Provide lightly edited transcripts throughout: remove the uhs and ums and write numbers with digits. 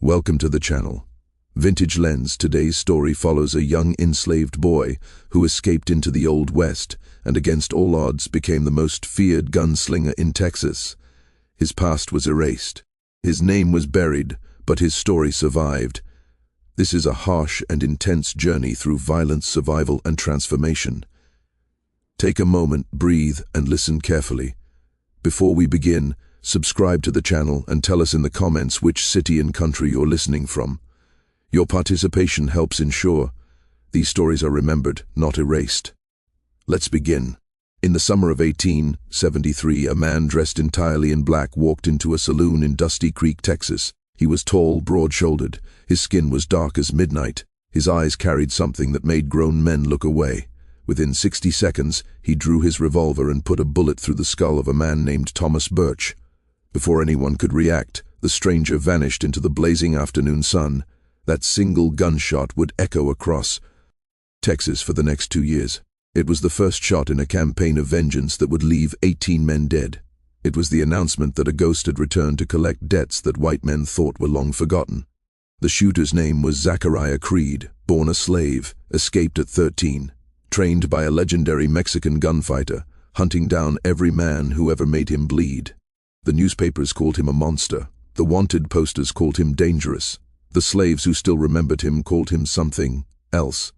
Welcome to the channel. Vintage Lens. Today's story follows a young enslaved boy who escaped into the Old West and against all odds became the most feared gunslinger in Texas. His past was erased. His name was buried, but his story survived. This is a harsh and intense journey through violence, survival, and transformation. Take a moment, breathe, and listen carefully. Before we begin, subscribe to the channel and tell us in the comments which city and country you're listening from. Your participation helps ensure these stories are remembered, not erased. Let's begin. In the summer of 1873, a man dressed entirely in black walked into a saloon in Dusty Creek, Texas. He was tall, broad-shouldered. His skin was dark as midnight. His eyes carried something that made grown men look away. Within 60 seconds, he drew his revolver and put a bullet through the skull of a man named Thomas Birch. Before anyone could react, the stranger vanished into the blazing afternoon sun. That single gunshot would echo across Texas for the next 2 years. It was the first shot in a campaign of vengeance that would leave 18 men dead. It was the announcement that a ghost had returned to collect debts that white men thought were long forgotten. The shooter's name was Zachariah Creed, born a slave, escaped at 13, trained by a legendary Mexican gunfighter, hunting down every man who ever made him bleed. The newspapers called him a monster. The wanted posters called him dangerous. The slaves who still remembered him called him something else.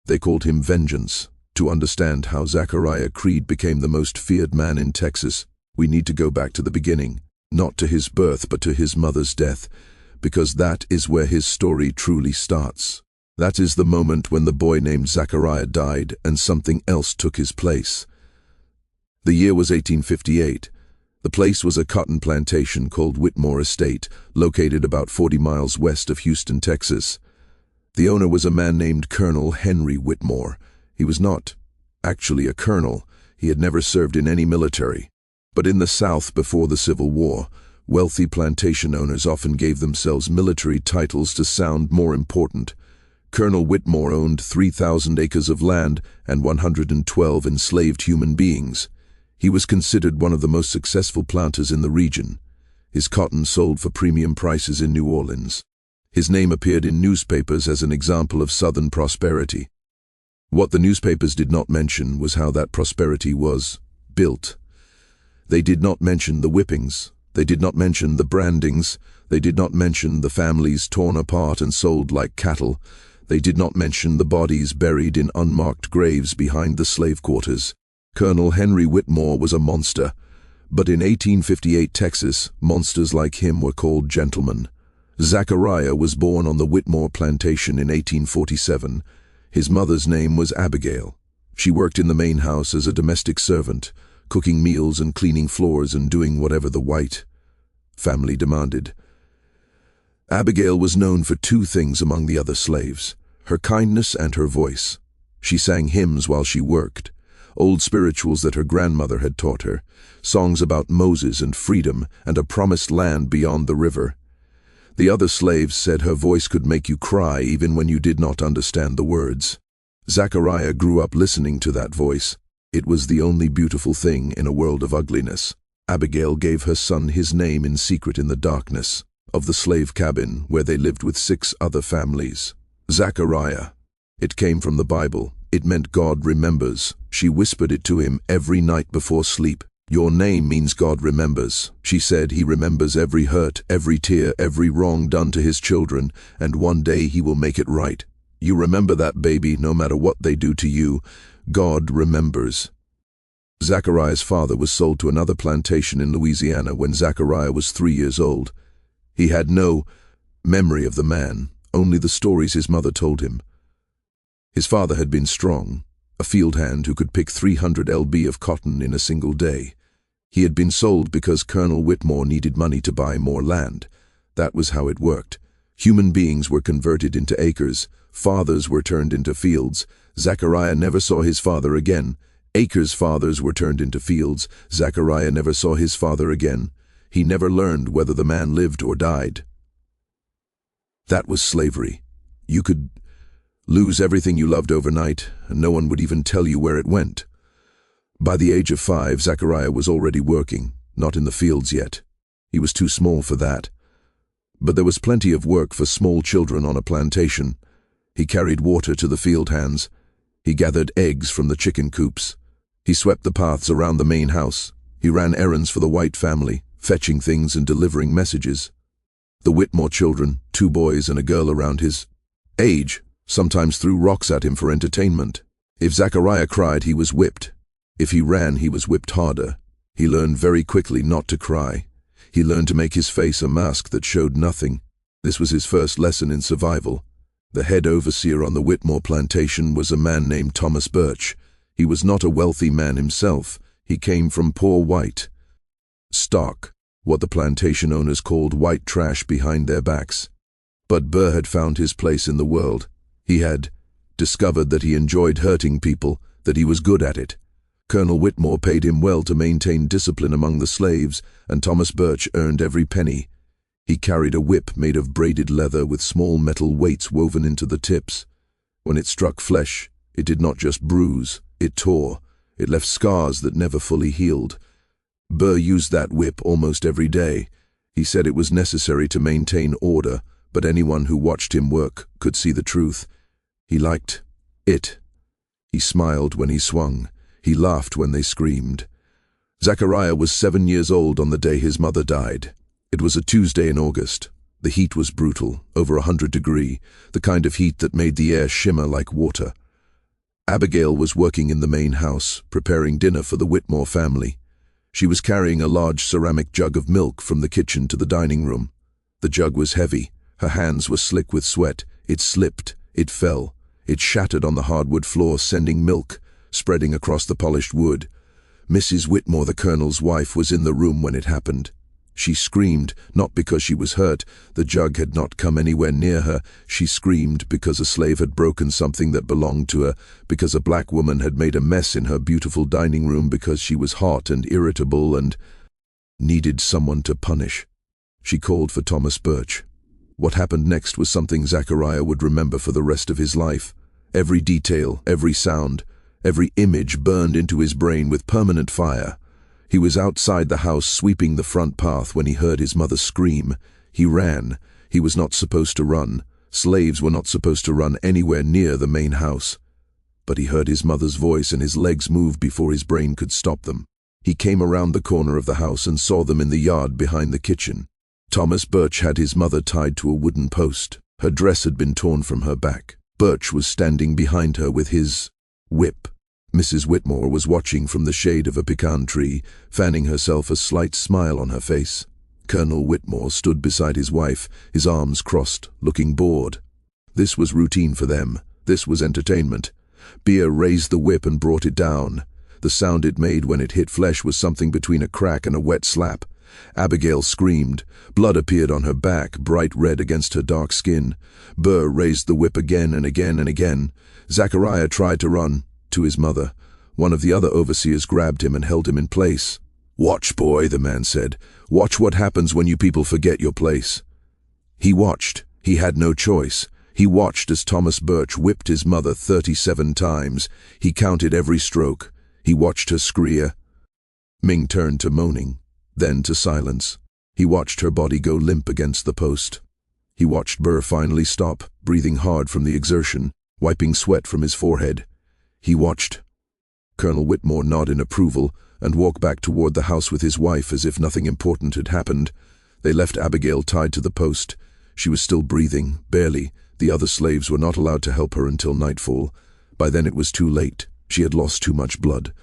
They called him vengeance. To understand how Zachariah Creed became the most feared man in Texas, we need to go back to the beginning, not to his birth but to his mother's death, because that is where his story truly starts. That is the moment when the boy named Zachariah died and something else took his place. The year was 1858. The place was a cotton plantation called Whitmore Estate, located about 40 miles west of Houston, Texas. The owner was a man named Colonel Henry Whitmore. He was not actually a colonel. He had never served in any military. But in the South before the Civil War, wealthy plantation owners often gave themselves military titles to sound more important. Colonel Whitmore owned 3,000 acres of land and 112 enslaved human beings. He was considered one of the most successful planters in the region. His cotton sold for premium prices in New Orleans. His name appeared in newspapers as an example of Southern prosperity. What the newspapers did not mention was how that prosperity was built. They did not mention the whippings. They did not mention the brandings. They did not mention the families torn apart and sold like cattle. They did not mention the bodies buried in unmarked graves behind the slave quarters. Colonel Henry Whitmore was a monster, but in 1858 Texas, monsters like him were called gentlemen. Zachariah was born on the Whitmore Plantation in 1847. His mother's name was Abigail. She worked in the main house as a domestic servant, cooking meals and cleaning floors and doing whatever the white family demanded. Abigail was known for two things among the other slaves: her kindness and her voice. She sang hymns while she worked, old spirituals that her grandmother had taught her, songs about Moses and freedom and a promised land beyond the river. The other slaves said her voice could make you cry even when you did not understand the words. Zachariah grew up listening to that voice. It was the only beautiful thing in a world of ugliness. Abigail gave her son his name in secret in the darkness of the slave cabin where they lived with 6 other families. Zachariah. It came from the Bible. It meant God remembers. She whispered it to him every night before sleep. Your name means God remembers. She said he remembers every hurt, every tear, every wrong done to his children, and one day he will make it right. You remember that, baby, no matter what they do to you. God remembers. Zachariah's father was sold to another plantation in Louisiana when Zachariah was 3 years old. He had no memory of the man, only the stories his mother told him. His father had been strong, a field hand who could pick 300 lb of cotton in a single day. He had been sold because Colonel Whitmore needed money to buy more land. That was how it worked. Human beings were converted into acres. Fathers were turned into fields. Zachariah never saw his father again. Acres' fathers were turned into fields. Zachariah never saw his father again. He never learned whether the man lived or died. That was slavery. You could lose everything you loved overnight, and no one would even tell you where it went. By the age of 5, Zachariah was already working, not in the fields yet. He was too small for that. But there was plenty of work for small children on a plantation. He carried water to the field hands. He gathered eggs from the chicken coops. He swept the paths around the main house. He ran errands for the White family, fetching things and delivering messages. The Whitmore children, 2 boys and a girl around his age, sometimes threw rocks at him for entertainment. If Zachariah cried, he was whipped. If he ran, he was whipped harder. He learned very quickly not to cry. He learned to make his face a mask that showed nothing. This was his first lesson in survival. The head overseer on the Whitmore Plantation was a man named Thomas Birch. He was not a wealthy man himself. He came from poor white stock, what the plantation owners called white trash behind their backs. But Burr had found his place in the world. He had discovered that he enjoyed hurting people, that he was good at it. Colonel Whitmore paid him well to maintain discipline among the slaves, and Thomas Birch earned every penny. He carried a whip made of braided leather with small metal weights woven into the tips. When it struck flesh, it did not just bruise, it tore. It left scars that never fully healed. Burr used that whip almost every day. He said it was necessary to maintain order, but anyone who watched him work could see the truth. He liked it. He smiled when he swung. He laughed when they screamed. Zachariah was 7 years old on the day his mother died. It was a Tuesday in August. The heat was brutal, over 100 degrees, the kind of heat that made the air shimmer like water. Abigail was working in the main house, preparing dinner for the Whitmore family. She was carrying a large ceramic jug of milk from the kitchen to the dining room. The jug was heavy. Her hands were slick with sweat. It slipped. It fell. It shattered on the hardwood floor, sending milk spreading across the polished wood. Mrs. Whitmore, the colonel's wife, was in the room when it happened. She screamed, not because she was hurt. The jug had not come anywhere near her. She screamed because a slave had broken something that belonged to her, because a black woman had made a mess in her beautiful dining room, because she was hot and irritable and needed someone to punish. She called for Thomas Birch. What happened next was something Zachariah would remember for the rest of his life. Every detail, every sound, every image burned into his brain with permanent fire. He was outside the house sweeping the front path when he heard his mother scream. He ran. He was not supposed to run. Slaves were not supposed to run anywhere near the main house. But he heard his mother's voice and his legs moved before his brain could stop them. He came around the corner of the house and saw them in the yard behind the kitchen. Thomas Birch had his mother tied to a wooden post. Her dress had been torn from her back. Birch was standing behind her with his whip. Mrs. Whitmore was watching from the shade of a pecan tree, fanning herself, a slight smile on her face. Colonel Whitmore stood beside his wife, his arms crossed, looking bored. This was routine for them. This was entertainment. Beer raised the whip and brought it down. The sound it made when it hit flesh was something between a crack and a wet slap. Abigail screamed. Blood appeared on her back, bright red against her dark skin. Burr raised the whip again and again and again. Zachariah tried to run to his mother. One of the other overseers grabbed him and held him in place. "Watch, boy," the man said. "Watch what happens when you people forget your place." He watched. He had no choice. He watched as Thomas Birch whipped his mother 37 times. He counted every stroke. He watched her scream. Ming turned to moaning, then to silence. He watched her body go limp against the post. He watched Burr finally stop, breathing hard from the exertion, wiping sweat from his forehead. He watched Colonel Whitmore nod in approval and walk back toward the house with his wife as if nothing important had happened. They left Abigail tied to the post. She was still breathing, barely. The other slaves were not allowed to help her until nightfall. By then it was too late. She had lost too much blood.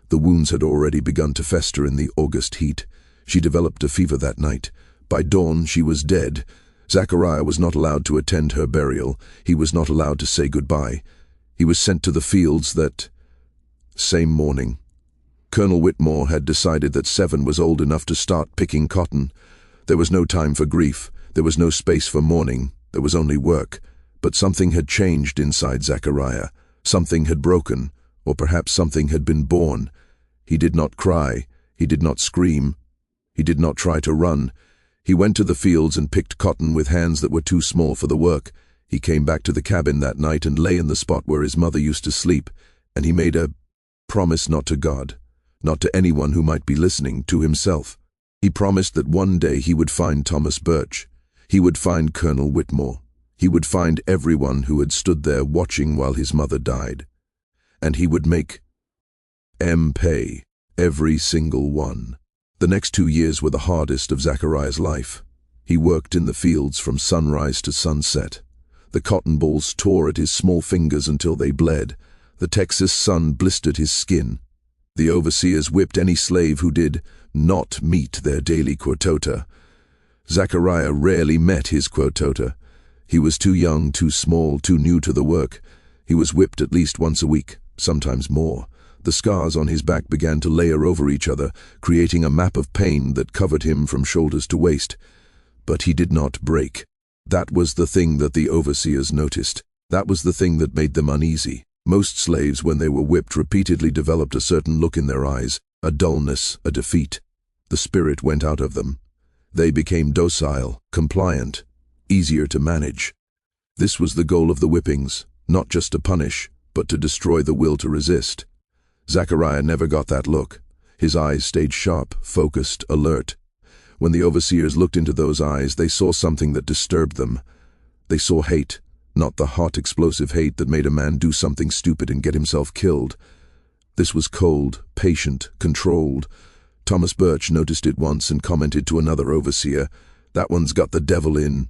The wounds had already begun to fester in the August heat. She developed a fever that night. By dawn she was dead. Zachariah was not allowed to attend her burial. He was not allowed to say goodbye. He was sent to the fields that same morning. Colonel Whitmore had decided that 7 was old enough to start picking cotton. There was no time for grief. There was no space for mourning. There was only work. But something had changed inside Zachariah. Something had broken, or perhaps something had been born. He did not cry. He did not scream. He did not try to run. He went to the fields and picked cotton with hands that were too small for the work. He came back to the cabin that night and lay in the spot where his mother used to sleep, and he made a promise, not to God, not to anyone who might be listening, to himself. He promised that one day he would find Thomas Birch. He would find Colonel Whitmore. He would find everyone who had stood there watching while his mother died. And he would make M pay, every single one. The next 2 years were the hardest of Zachariah's life. He worked in the fields from sunrise to sunset. The cotton balls tore at his small fingers until they bled. The Texas sun blistered his skin. The overseers whipped any slave who did not meet their daily quotota. Zachariah rarely met his quotota. He was too young, too small, too new to the work. He was whipped at least once a week, sometimes more. The scars on his back began to layer over each other, creating a map of pain that covered him from shoulders to waist. But he did not break. That was the thing that the overseers noticed. That was the thing that made them uneasy. Most slaves, when they were whipped, repeatedly developed a certain look in their eyes, a dullness, a defeat. The spirit went out of them. They became docile, compliant, easier to manage. This was the goal of the whippings, not just to punish, but to destroy the will to resist. Zachariah never got that look. His eyes stayed sharp, focused, alert. When the overseers looked into those eyes, they saw something that disturbed them. They saw hate, not the hot, explosive hate that made a man do something stupid and get himself killed. This was cold, patient, controlled. Thomas Birch noticed it once and commented to another overseer, "That one's got the devil in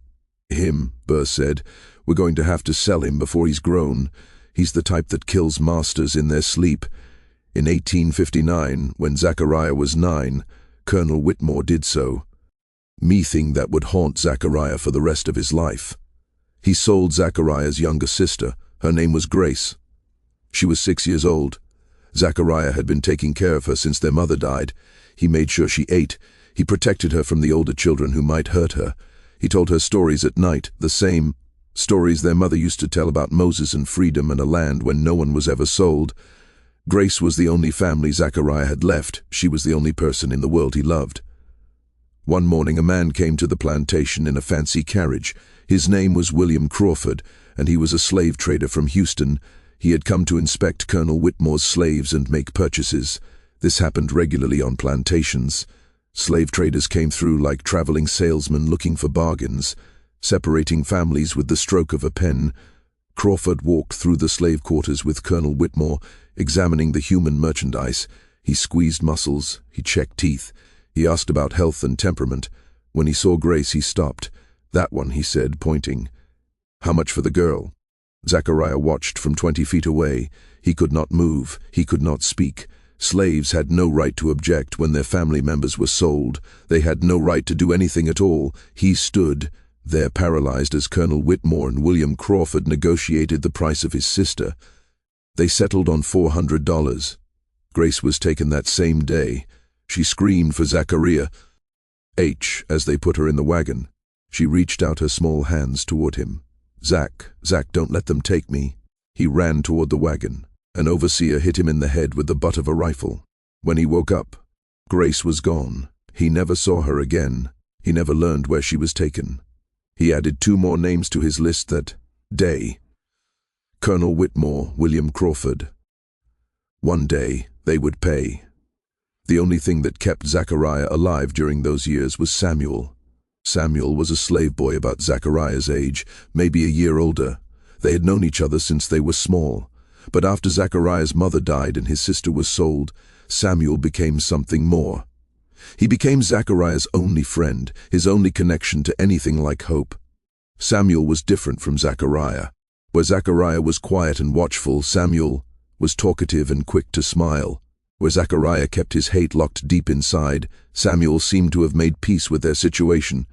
him," Birch said. "We're going to have to sell him before he's grown. He's the type that kills masters in their sleep." In 1859, when Zachariah was 9, Colonel Whitmore did so. Me thing that would haunt Zachariah for the rest of his life. He sold Zachariah's younger sister. Her name was Grace. She was 6 years old. Zachariah had been taking care of her since their mother died. He made sure she ate. He protected her from the older children who might hurt her. He told her stories at night, the same stories their mother used to tell about Moses and freedom and a land when no one was ever sold. Grace was the only family Zachariah had left. She was the only person in the world he loved. One morning a man came to the plantation in a fancy carriage. His name was William Crawford, and he was a slave trader from Houston. He had come to inspect Colonel Whitmore's slaves and make purchases. This happened regularly on plantations. Slave traders came through like traveling salesmen looking for bargains, separating families with the stroke of a pen. Crawford walked through the slave quarters with Colonel Whitmore, examining the human merchandise. He squeezed muscles, he checked teeth, he asked about health and temperament. When he saw Grace, he stopped. "That one," he said, pointing. "How much for the girl?" Zachariah watched from 20 feet away. He could not move, he could not speak. Slaves had no right to object when their family members were sold. They had no right to do anything at all. He stood there paralyzed as Colonel Whitmore and William Crawford negotiated the price of his sister. They settled on $400. Grace was taken that same day. She screamed for Zachariah as they put her in the wagon. She reached out her small hands toward him. Zach, don't let them take me." He ran toward the wagon. An overseer hit him in the head with the butt of a rifle. When he woke up, Grace was gone. He never saw her again. He never learned where she was taken. He added 2 more names to his list that day. Colonel Whitmore, William Crawford. One day, they would pay. The only thing that kept Zachariah alive during those years was Samuel. Samuel was a slave boy about Zachariah's age, maybe a year older. They had known each other since they were small. But after Zachariah's mother died and his sister was sold, Samuel became something more. He became Zachariah's only friend, his only connection to anything like hope. Samuel was different from Zachariah. Where Zachariah was quiet and watchful, Samuel was talkative and quick to smile. Where Zachariah kept his hate locked deep inside, Samuel seemed to have made peace with their situation.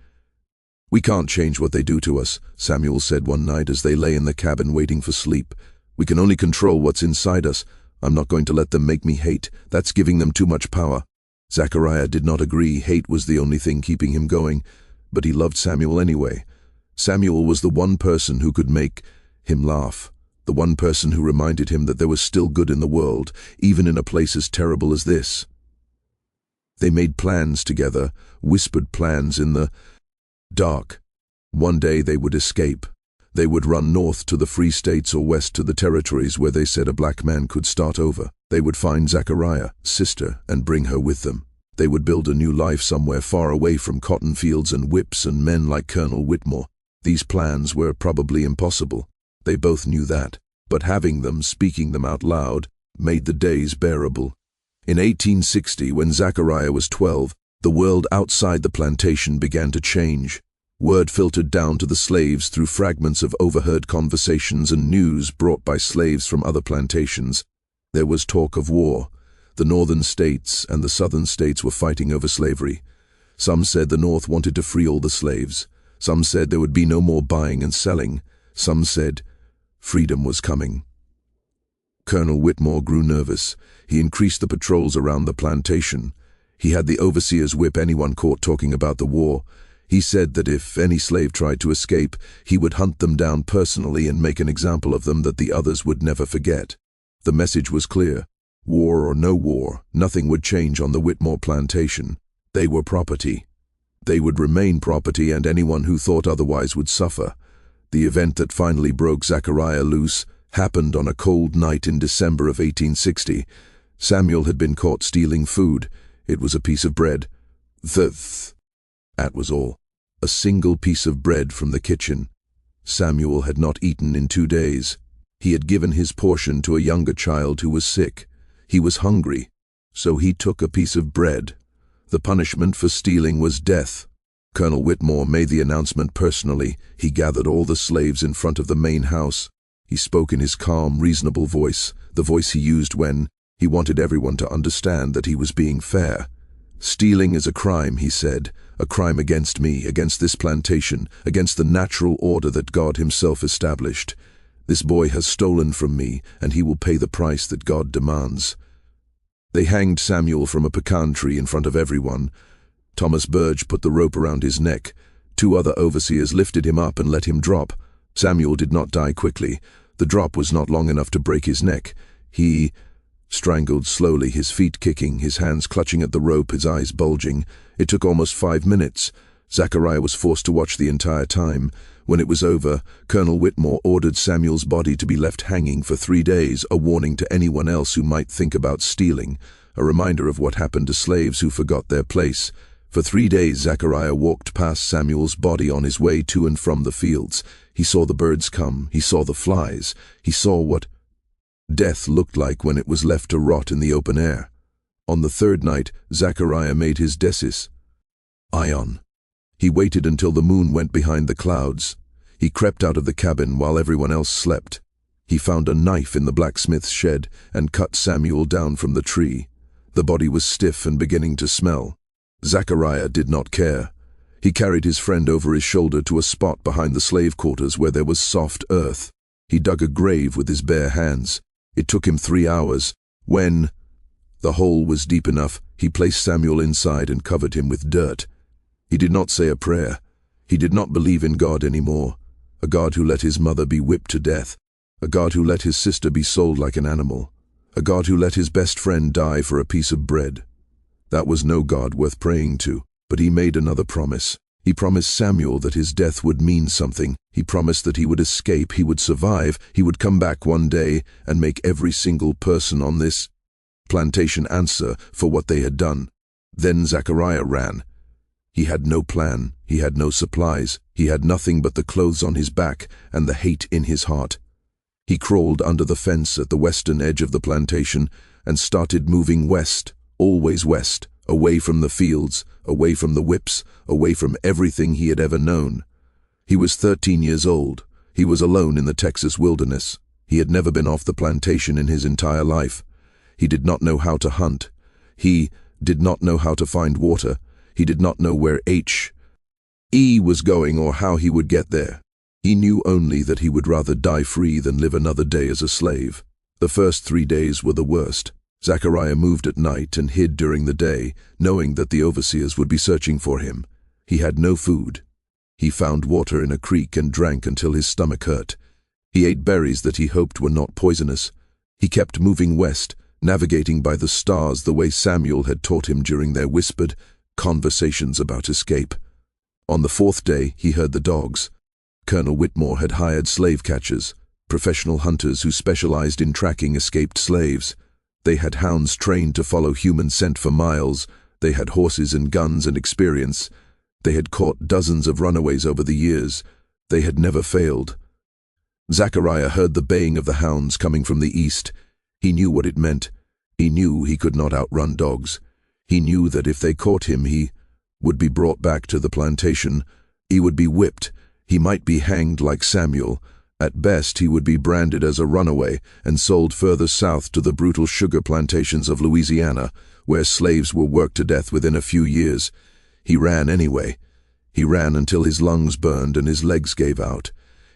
"We can't change what they do to us," Samuel said one night as they lay in the cabin waiting for sleep. "We can only control what's inside us. I'm not going to let them make me hate. That's giving them too much power." Zachariah did not agree. Hate was the only thing keeping him going, but he loved Samuel anyway. Samuel was the one person who could make him laugh, the one person who reminded him that there was still good in the world, even in a place as terrible as this. They made plans together, whispered plans in the dark. One day they would escape. They would run north to the Free States or west to the territories where they said a black man could start over. They would find Zachariah's sister and bring her with them. They would build a new life somewhere far away from cotton fields and whips and men like Colonel Whitmore. These plans were probably impossible. They both knew that, but having them, speaking them out loud, made the days bearable. In 1860, when Zachariah was 12, the world outside the plantation began to change. Word filtered down to the slaves through fragments of overheard conversations and news brought by slaves from other plantations. There was talk of war. The northern states and the southern states were fighting over slavery. Some said the North wanted to free all the slaves. Some said there would be no more buying and selling. Some said freedom was coming. Colonel Whitmore grew nervous. He increased the patrols around the plantation. He had the overseers whip anyone caught talking about the war. He said that if any slave tried to escape, he would hunt them down personally and make an example of them that the others would never forget. The message was clear. War or no war, nothing would change on the Whitmore Plantation. They were property. They would remain property, and anyone who thought otherwise would suffer. The event that finally broke Zachariah loose happened on a cold night in December of 1860. Samuel had been caught stealing food. It was a piece of bread. That was all. A single piece of bread from the kitchen. Samuel had not eaten in 2 days. He had given his portion to a younger child who was sick. He was hungry, so he took a piece of bread. The punishment for stealing was death. Colonel Whitmore made the announcement personally. He gathered all the slaves in front of the main house. He spoke in his calm, reasonable voice, the voice he used when he wanted everyone to understand that he was being fair. Stealing is a crime, he said, a crime against me, against this plantation, against the natural order that God himself established. This boy has stolen from me, and he will pay the price that God demands. They hanged Samuel from a pecan tree in front of everyone. Thomas Burge put the rope around his neck. 2 other overseers lifted him up and let him drop. Samuel did not die quickly. The drop was not long enough to break his neck. He strangled slowly, his feet kicking, his hands clutching at the rope, his eyes bulging. It took almost 5 minutes. Zachariah was forced to watch the entire time. When it was over, Colonel Whitmore ordered Samuel's body to be left hanging for 3 days, a warning to anyone else who might think about stealing, a reminder of what happened to slaves who forgot their place. For 3 days, Zachariah walked past Samuel's body on his way to and from the fields. He saw the birds come, he saw the flies, he saw what death looked like when it was left to rot in the open air. On the 3rd night, Zachariah made his decis. Ion. He waited until the moon went behind the clouds. He crept out of the cabin while everyone else slept. He found a knife in the blacksmith's shed and cut Samuel down from the tree. The body was stiff and beginning to smell. Zachariah did not care. He carried his friend over his shoulder to a spot behind the slave quarters where there was soft earth. He dug a grave with his bare hands. It took him 3 hours. When the hole was deep enough, he placed Samuel inside and covered him with dirt. He did not say a prayer. He did not believe in God anymore, a God who let his mother be whipped to death, a God who let his sister be sold like an animal, a God who let his best friend die for a piece of bread. That was no God worth praying to, but he made another promise. He promised Samuel that his death would mean something. He promised that he would escape, he would survive, he would come back one day and make every single person on this plantation answer for what they had done. Then Zachariah ran. He had no plan, he had no supplies, he had nothing but the clothes on his back and the hate in his heart. He crawled under the fence at the western edge of the plantation and started moving west, always west, away from the fields, away from the whips, away from everything he had ever known. He was 13 years old. He was alone in the Texas wilderness. He had never been off the plantation in his entire life. He did not know how to hunt. He did not know how to find water. He did not know where H.E. was going or how he would get there. He knew only that he would rather die free than live another day as a slave. The first 3 days were the worst. Zachariah moved at night and hid during the day, knowing that the overseers would be searching for him. He had no food. He found water in a creek and drank until his stomach hurt. He ate berries that he hoped were not poisonous. He kept moving west, navigating by the stars the way Samuel had taught him during their whispered conversations about escape. On the 4th day, he heard the dogs. Colonel Whitmore had hired slave catchers, professional hunters who specialized in tracking escaped slaves. They had hounds trained to follow human scent for miles. They had horses and guns and experience. They had caught dozens of runaways over the years. They had never failed. Zachariah heard the baying of the hounds coming from the east. He knew what it meant. He knew he could not outrun dogs. He knew that if they caught him, he would be brought back to the plantation. He would be whipped. He might be hanged like Samuel. At best, he would be branded as a runaway and sold further south to the brutal sugar plantations of Louisiana, where slaves were worked to death within a few years. He ran anyway. He ran until his lungs burned and his legs gave out.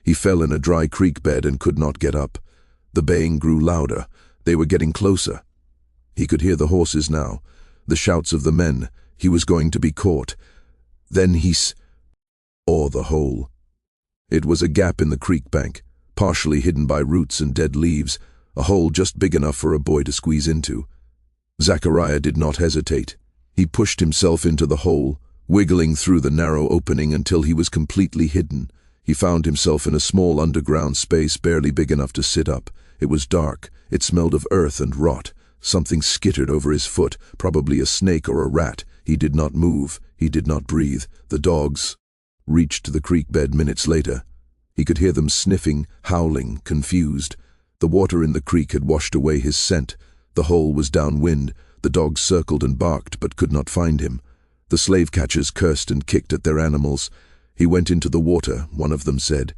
He fell in a dry creek bed and could not get up. The baying grew louder. They were getting closer. He could hear the horses now, the shouts of the men. He was going to be caught. Then he saw the hole. It was a gap in the creek bank, partially hidden by roots and dead leaves, a hole just big enough for a boy to squeeze into. Zachariah did not hesitate. He pushed himself into the hole, wiggling through the narrow opening until he was completely hidden. He found himself in a small underground space barely big enough to sit up. It was dark. It smelled of earth and rot. Something skittered over his foot, probably a snake or a rat. He did not move. He did not breathe. The dogs reached the creek bed minutes later. He could hear them sniffing, howling, confused. The water in the creek had washed away his scent. The hole was downwind. The dogs circled and barked but could not find him. The slave catchers cursed and kicked at their animals. He went into the water, one of them said.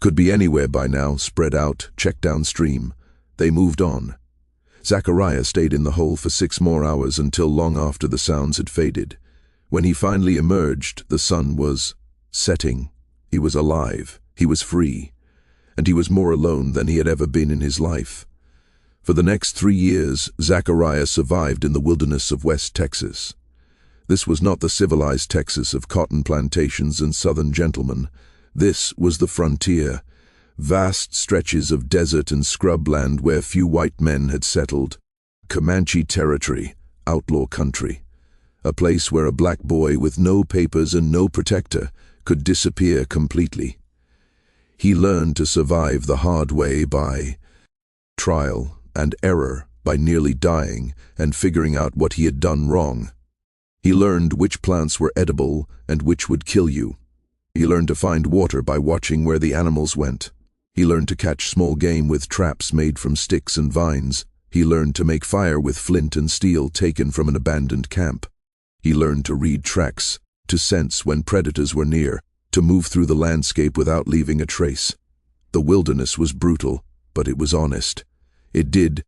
Could be anywhere by now, spread out, check downstream. They moved on. Zachariah stayed in the hole for 6 more hours until long after the sounds had faded. When he finally emerged, the sun was setting. He was alive. He was free. And he was more alone than he had ever been in his life. For the next 3 years, Zachariah survived in the wilderness of West Texas. This was not the civilized Texas of cotton plantations and southern gentlemen. This was the frontier, vast stretches of desert and scrubland where few white men had settled. Comanche territory, outlaw country. A place where a black boy with no papers and no protector could disappear completely. He learned to survive the hard way by trial and error, by nearly dying and figuring out what he had done wrong. He learned which plants were edible and which would kill you. He learned to find water by watching where the animals went. He learned to catch small game with traps made from sticks and vines. He learned to make fire with flint and steel taken from an abandoned camp. He learned to read tracks, to sense when predators were near, to move through the landscape without leaving a trace. The wilderness was brutal, but it was honest. It did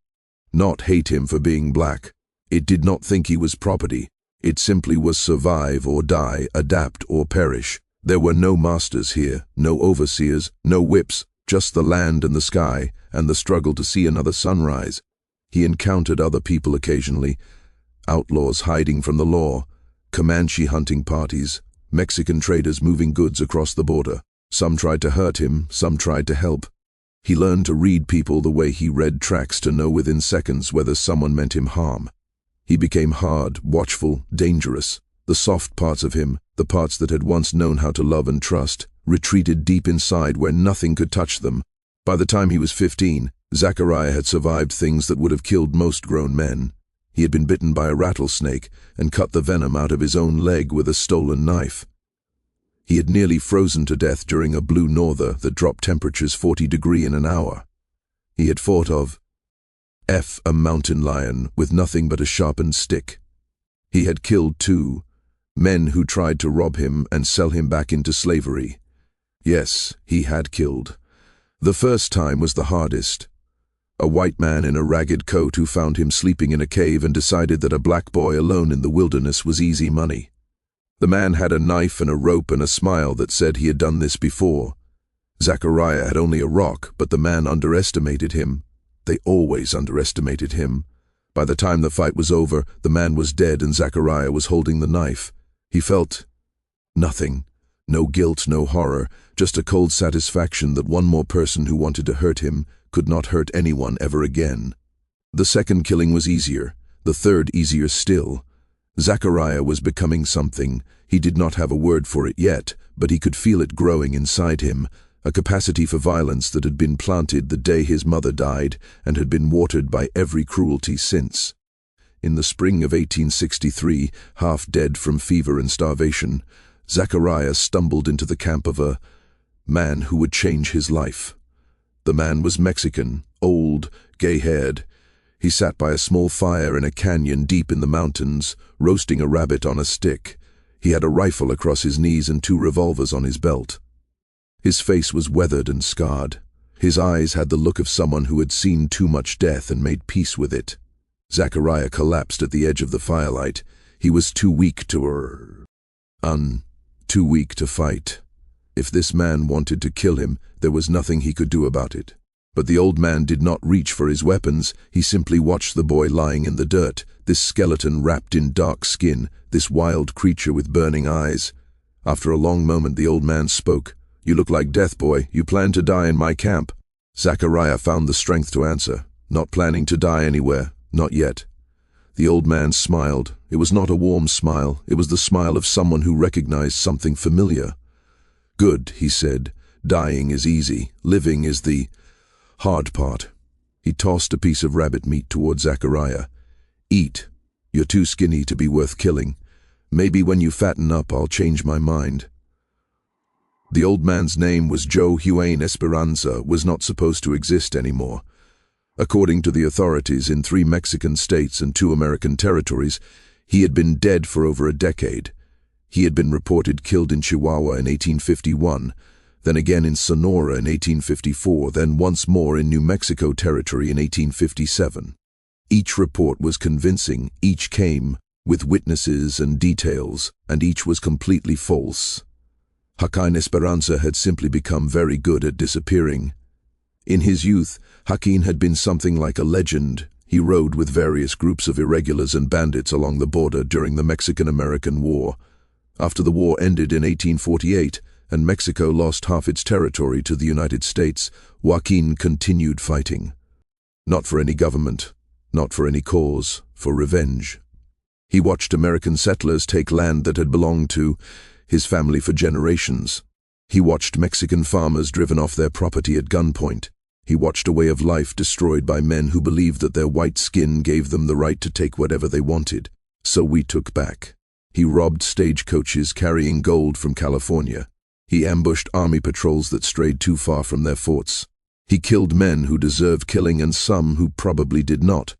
not hate him for being black. It did not think he was property. It simply was survive or die, adapt or perish. There were no masters here, no overseers, no whips, just the land and the sky, and the struggle to see another sunrise. He encountered other people occasionally, outlaws hiding from the law, Comanche hunting parties, Mexican traders moving goods across the border. Some tried to hurt him, some tried to help. He learned to read people the way he read tracks to know within seconds whether someone meant him harm. He became hard, watchful, dangerous. The soft parts of him, the parts that had once known how to love and trust, retreated deep inside where nothing could touch them. By the time he was 15, Zachariah had survived things that would have killed most grown men. He had been bitten by a rattlesnake and cut the venom out of his own leg with a stolen knife. He had nearly frozen to death during a blue norther that dropped temperatures 40 degrees in an hour. He had fought a mountain lion with nothing but a sharpened stick. He had killed 2 men who tried to rob him and sell him back into slavery. Yes, he had killed. The first time was the hardest. A white man in a ragged coat who found him sleeping in a cave and decided that a black boy alone in the wilderness was easy money. The man had a knife and a rope and a smile that said he had done this before. Zachariah had only a rock, but the man underestimated him. They always underestimated him. By the time the fight was over, the man was dead and Zachariah was holding the knife. He felt nothing. No guilt, no horror, just a cold satisfaction that one more person who wanted to hurt him could not hurt anyone ever again. The second killing was easier, the third easier still. Zachariah was becoming something. He did not have a word for it yet, but he could feel it growing inside him, a capacity for violence that had been planted the day his mother died and had been watered by every cruelty since. In the spring of 1863, half dead from fever and starvation, Zachariah stumbled into the camp of a man who would change his life. The man was Mexican, old, gay-haired. He sat by a small fire in a canyon deep in the mountains, roasting a rabbit on a stick. He had a rifle across his knees and 2 revolvers on his belt. His face was weathered and scarred. His eyes had the look of someone who had seen too much death and made peace with it. Zachariah collapsed at the edge of the firelight. He was too weak to too weak to fight. If this man wanted to kill him, there was nothing he could do about it. But the old man did not reach for his weapons. He simply watched the boy lying in the dirt, this skeleton wrapped in dark skin, this wild creature with burning eyes. After a long moment, the old man spoke. "You look like death, boy. You plan to die in my camp." Zachariah found the strength to answer. "Not planning to die anywhere. Not yet." The old man smiled. It was not a warm smile. It was the smile of someone who recognized something familiar. "Good," he said. "Dying is easy. Living is the hard part." He tossed a piece of rabbit meat toward Zachariah. "Eat. You're too skinny to be worth killing. Maybe when you fatten up, I'll change my mind." The old man's name was Joe Huane Esperanza, was not supposed to exist anymore. According to the authorities in 3 Mexican states and 2 American territories, he had been dead for over a decade. He had been reported killed in Chihuahua in 1851, then again in Sonora in 1854, then once more in New Mexico territory in 1857. Each report was convincing, each came with witnesses and details, and each was completely false. Joaquin Esperanza had simply become very good at disappearing. In his youth, Joaquin had been something like a legend. He rode with various groups of irregulars and bandits along the border during the Mexican-American War. After the war ended in 1848, and Mexico lost half its territory to the United States, Joaquin continued fighting. Not for any government, not for any cause, for revenge. He watched American settlers take land that had belonged to his family for generations. He watched Mexican farmers driven off their property at gunpoint. He watched a way of life destroyed by men who believed that their white skin gave them the right to take whatever they wanted. So we took back. He robbed stagecoaches carrying gold from California. He ambushed army patrols that strayed too far from their forts. He killed men who deserved killing and some who probably did not.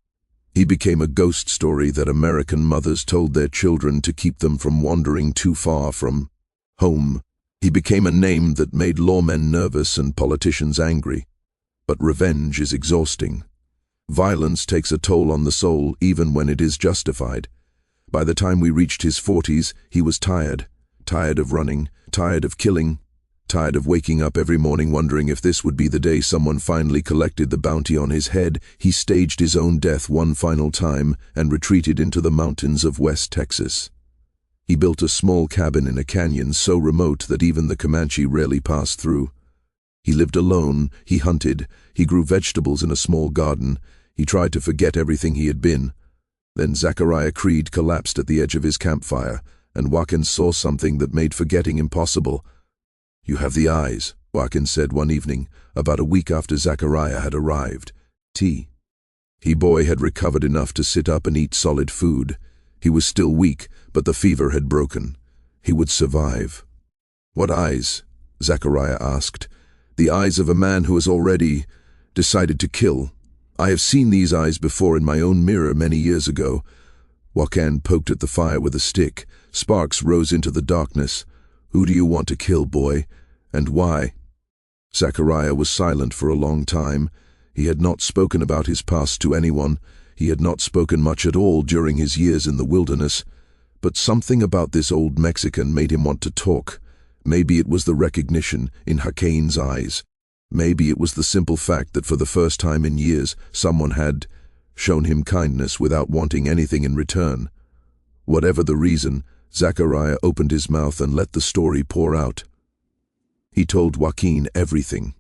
He became a ghost story that American mothers told their children to keep them from wandering too far from home. He became a name that made lawmen nervous and politicians angry. But revenge is exhausting. Violence takes a toll on the soul even when it is justified. By the time we reached his 40s, he was tired. Tired of running, tired of killing, tired of waking up every morning wondering if this would be the day someone finally collected the bounty on his head. He staged his own death one final time and retreated into the mountains of West Texas. He built a small cabin in a canyon so remote that even the Comanche rarely passed through. He lived alone, he hunted, he grew vegetables in a small garden, he tried to forget everything he had been. Then Zachariah Creed collapsed at the edge of his campfire, and Joaquin saw something that made forgetting impossible. "You have the eyes," Joaquin said one evening, about a week after Zachariah had arrived. "Tea." The boy had recovered enough to sit up and eat solid food. He was still weak, but the fever had broken. He would survive. "What eyes?" Zachariah asked. "The eyes of a man who has already decided to kill. I have seen these eyes before in my own mirror many years ago." Joaquin poked at the fire with a stick. Sparks rose into the darkness. "Who do you want to kill, boy? And why?" Zachariah was silent for a long time. He had not spoken about his past to anyone. He had not spoken much at all during his years in the wilderness. But something about this old Mexican made him want to talk. Maybe it was the recognition in Joaquin's eyes. Maybe it was the simple fact that for the first time in years, someone had shown him kindness without wanting anything in return. Whatever the reason, Zachariah opened his mouth and let the story pour out. He told Joaquin everything.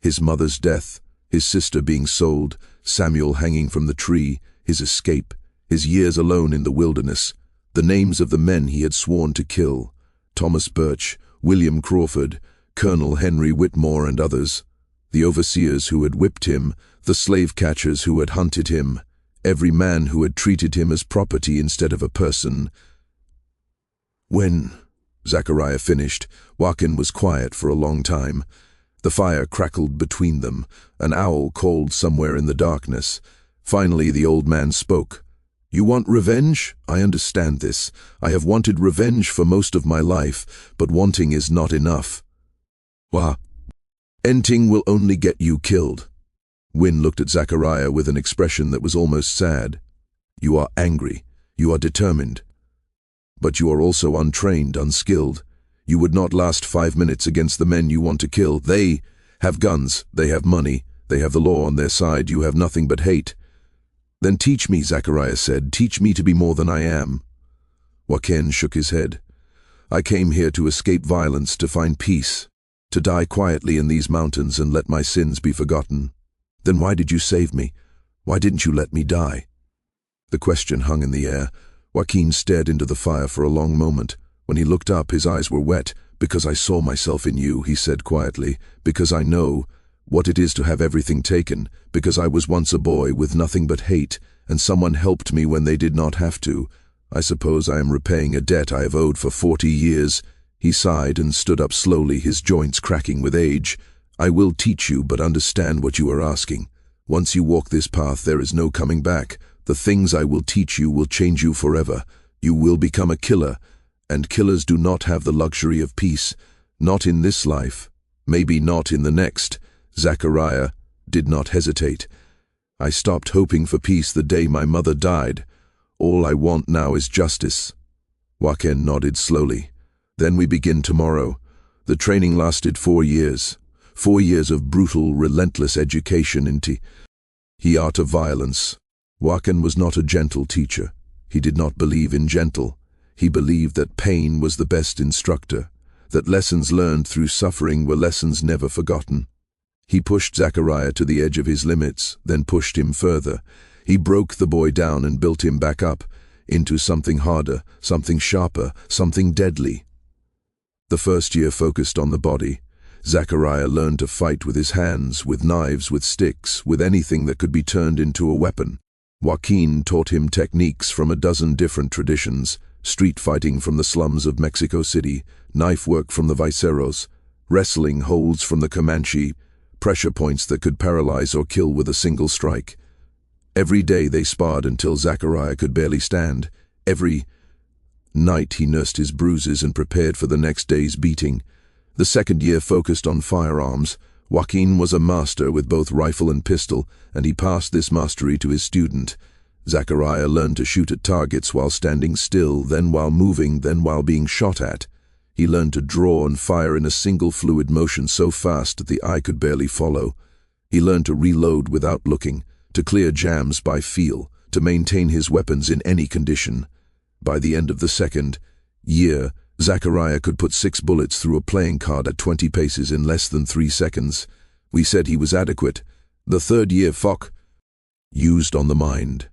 His mother's death, his sister being sold, Samuel hanging from the tree, his escape, his years alone in the wilderness, the names of the men he had sworn to kill, Thomas Birch, William Crawford, Colonel Henry Whitmore and others, the overseers who had whipped him, the slave catchers who had hunted him. every man who had treated him as property instead of a person. When Zachariah finished, Joaquin was quiet for a long time. The fire crackled between them. An owl called somewhere in the darkness. Finally, the old man spoke. "You want revenge? I understand this. I have wanted revenge for most of my life, but wanting is not enough. Enting will only get you killed." Wynne looked at Zachariah with an expression that was almost sad. "You are angry. You are determined. But you are also untrained, unskilled. You would not last 5 minutes against the men you want to kill. They have guns, they have money, they have the law on their side. You have nothing but hate." "Then teach me," Zachariah said. "Teach me to be more than I am." Joaquin shook his head. "I came here to escape violence, to find peace, to die quietly in these mountains and let my sins be forgotten." "Then why did you save me? Why didn't you let me die?" The question hung in the air. Joaquin stared into the fire for a long moment. When he looked up, his eyes were wet. "Because I saw myself in you," he said quietly. "Because I know what it is to have everything taken. Because I was once a boy with nothing but hate, and someone helped me when they did not have to. I suppose I am repaying a debt I have owed for 40 years. He sighed and stood up slowly, his joints cracking with age. "I will teach you, but understand what you are asking. Once you walk this path, there is no coming back. The things I will teach you will change you forever. You will become a killer, and killers do not have the luxury of peace. Not in this life. Maybe not in the next." Zachariah did not hesitate. "I stopped hoping for peace the day my mother died. All I want now is justice." Joaquin nodded slowly. "Then we begin tomorrow." The training lasted 4 years. 4 years of brutal, relentless education into the art of violence. Joaquin was not a gentle teacher. He did not believe in gentle. He believed that pain was the best instructor, that lessons learned through suffering were lessons never forgotten. He pushed Zachariah to the edge of his limits, then pushed him further. He broke the boy down and built him back up, into something harder, something sharper, something deadly. The first year focused on the body. Zachariah learned to fight with his hands, with knives, with sticks, with anything that could be turned into a weapon. Joaquin taught him techniques from a dozen different traditions: street fighting from the slums of Mexico City, knife work from the Viceros, wrestling holds from the Comanche, pressure points that could paralyze or kill with a single strike. Every day they sparred until Zachariah could barely stand. Every night he nursed his bruises and prepared for the next day's beating. The second year focused on firearms. Joaquin was a master with both rifle and pistol, and he passed this mastery to his student. Zachariah learned to shoot at targets while standing still, then while moving, then while being shot at. He learned to draw and fire in a single fluid motion so fast that the eye could barely follow. He learned to reload without looking, to clear jams by feel, to maintain his weapons in any condition. By the end of the second year, Zachariah could put 6 bullets through a playing card at 20 paces in less than 3 seconds. We said he was adequate. The third year used on the mind.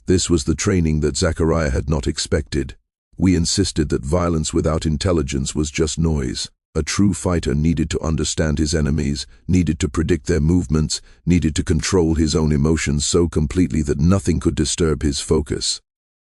This was the training that Zachariah had not expected. We insisted that violence without intelligence was just noise. A true fighter needed to understand his enemies, needed to predict their movements, needed to control his own emotions so completely that nothing could disturb his focus.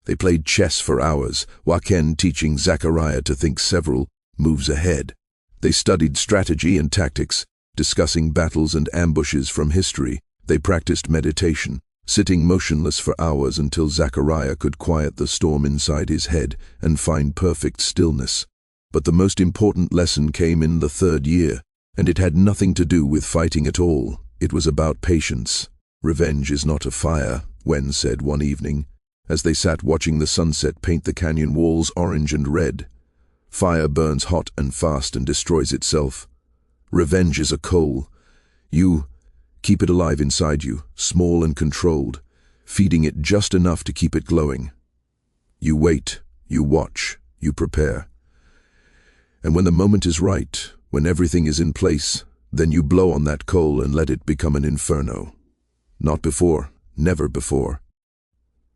They played chess for hours, Joaquin teaching Zachariah to think several moves ahead. They studied strategy and tactics, discussing battles and ambushes from history. They practiced meditation, sitting motionless for hours until Zachariah could quiet the storm inside his head and find perfect stillness. But the most important lesson came in the third year, and it had nothing to do with fighting at all. It was about patience. "Revenge is not a fire," Wen said one evening, as they sat watching the sunset paint the canyon walls orange and red. "Fire burns hot and fast and destroys itself. Revenge is a coal. You keep it alive inside you, small and controlled, feeding it just enough to keep it glowing. You wait, you watch, you prepare. And when the moment is right, when everything is in place, then you blow on that coal and let it become an inferno. Not before, never before."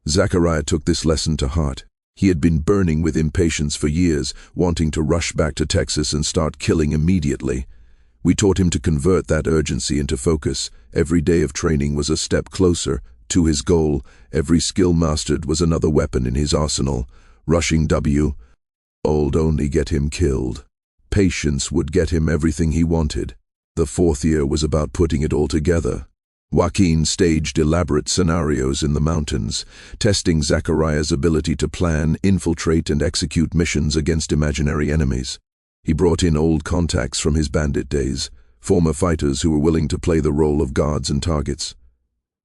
Zachariah took this lesson to heart. He had been burning with impatience for years, wanting to rush back to Texas and start killing immediately. We taught him to convert that urgency into focus. Every day of training was a step closer To his goal, every skill mastered was another weapon in his arsenal. Rushing would only get him killed. Patience would get him everything he wanted. The fourth year was about putting it all together. Joaquin staged elaborate scenarios in the mountains, testing Zachariah's ability to plan, infiltrate, and execute missions against imaginary enemies. He brought in old contacts from his bandit days, former fighters who were willing to play the role of guards and targets.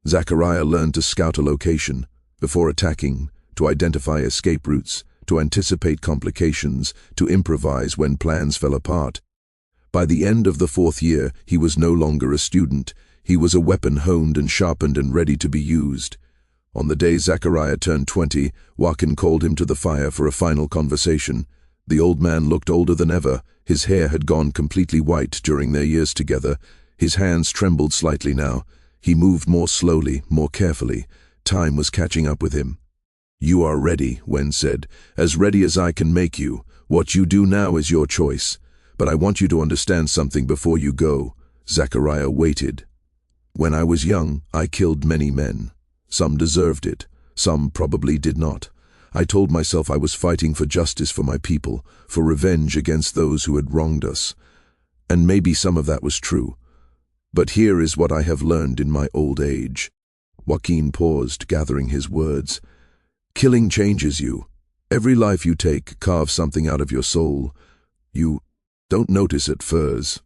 Zachariah learned to scout a location before attacking, to identify escape routes, to anticipate complications, to improvise when plans fell apart. By the end of the fourth year, he was no longer a student. He was a weapon honed and sharpened and ready to be used. On the day Zachariah turned 20, Joaquin called him to the fire for a final conversation. The old man looked older than ever. His hair had gone completely white during their years together. His hands trembled slightly now. He moved more slowly, more carefully. Time was catching up with him. "You are ready," Wen said. "As ready as I can make you. What you do now is your choice. But I want you to understand something before you go." Zachariah waited. "When I was young, I killed many men. Some deserved it. Some probably did not. I told myself I was fighting for justice for my people, for revenge against those who had wronged us. And maybe some of that was true. But here is what I have learned in my old age." Joaquin paused, gathering his words. "Killing changes you. Every life you take carves something out of your soul. You don't notice at first.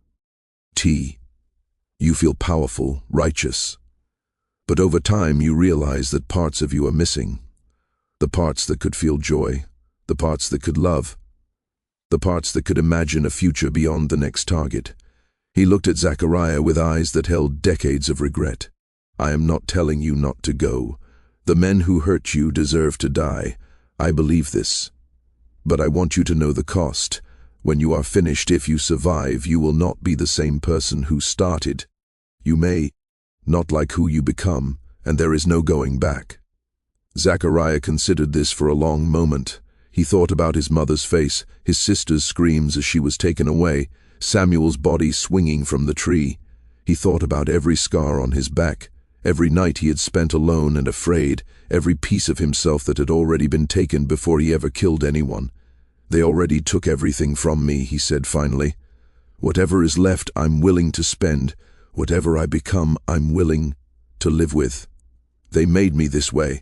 You feel powerful, righteous. But over time you realize that parts of you are missing. The parts that could feel joy, the parts that could love, the parts that could imagine a future beyond the next target." He looked at Zachariah with eyes that held decades of regret. "I am not telling you not to go. The men who hurt you deserve to die. I believe this. But I want you to know the cost. When you are finished, if you survive, you will not be the same person who started. You may not like who you become, and there is no going back." Zachariah considered this for a long moment. He thought about his mother's face, his sister's screams as she was taken away, Samuel's body swinging from the tree. He thought about every scar on his back, every night he had spent alone and afraid, every piece of himself that had already been taken before he ever killed anyone. "They already took everything from me," he said finally. "Whatever is left, I'm willing to spend. Whatever I become, I'm willing to live with. They made me this way.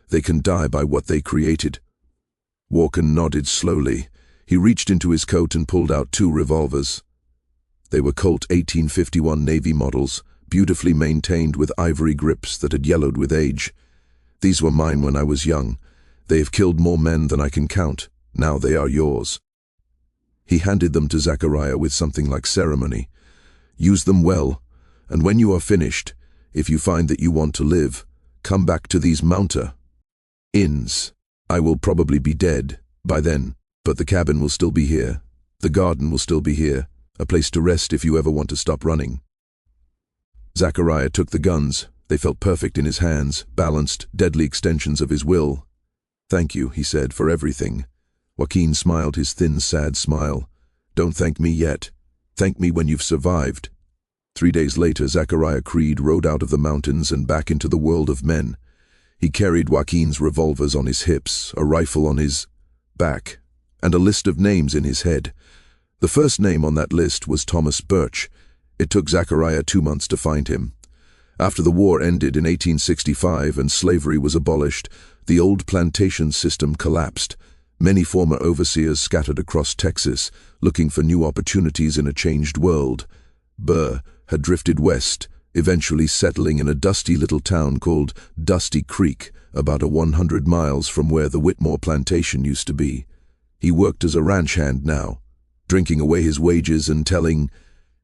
They can die by what they created." Joaquin nodded slowly. He reached into his coat and pulled out 2 revolvers. They were Colt 1851 Navy models, beautifully maintained with ivory grips that had yellowed with age. "These were mine when I was young. They have killed more men than I can count. Now they are yours." He handed them to Zachariah with something like ceremony. "Use them well. And when you are finished, if you find that you want to live, come back to these mountains. I will probably be dead by then, but the cabin will still be here. The garden will still be here, a place to rest if you ever want to stop running." Zachariah took the guns. They felt perfect in his hands, balanced, deadly extensions of his will. "Thank you," he said, "for everything." Joaquin smiled his thin, sad smile. "Don't thank me yet. Thank me when you've survived." 3 days later, Zachariah Creed rode out of the mountains and back into the world of men. He carried Joaquin's revolvers on his hips, a rifle on his back, and a list of names in his head. The first name on that list was Thomas Birch. It took Zachariah 2 months to find him. After the war ended in 1865 and slavery was abolished, the old plantation system collapsed. Many former overseers scattered across Texas, looking for new opportunities in a changed world. Burr had drifted west, eventually settling in a dusty little town called Dusty Creek, about 100 miles from where the Whitmore Plantation used to be. He worked as a ranch hand now, drinking away his wages and telling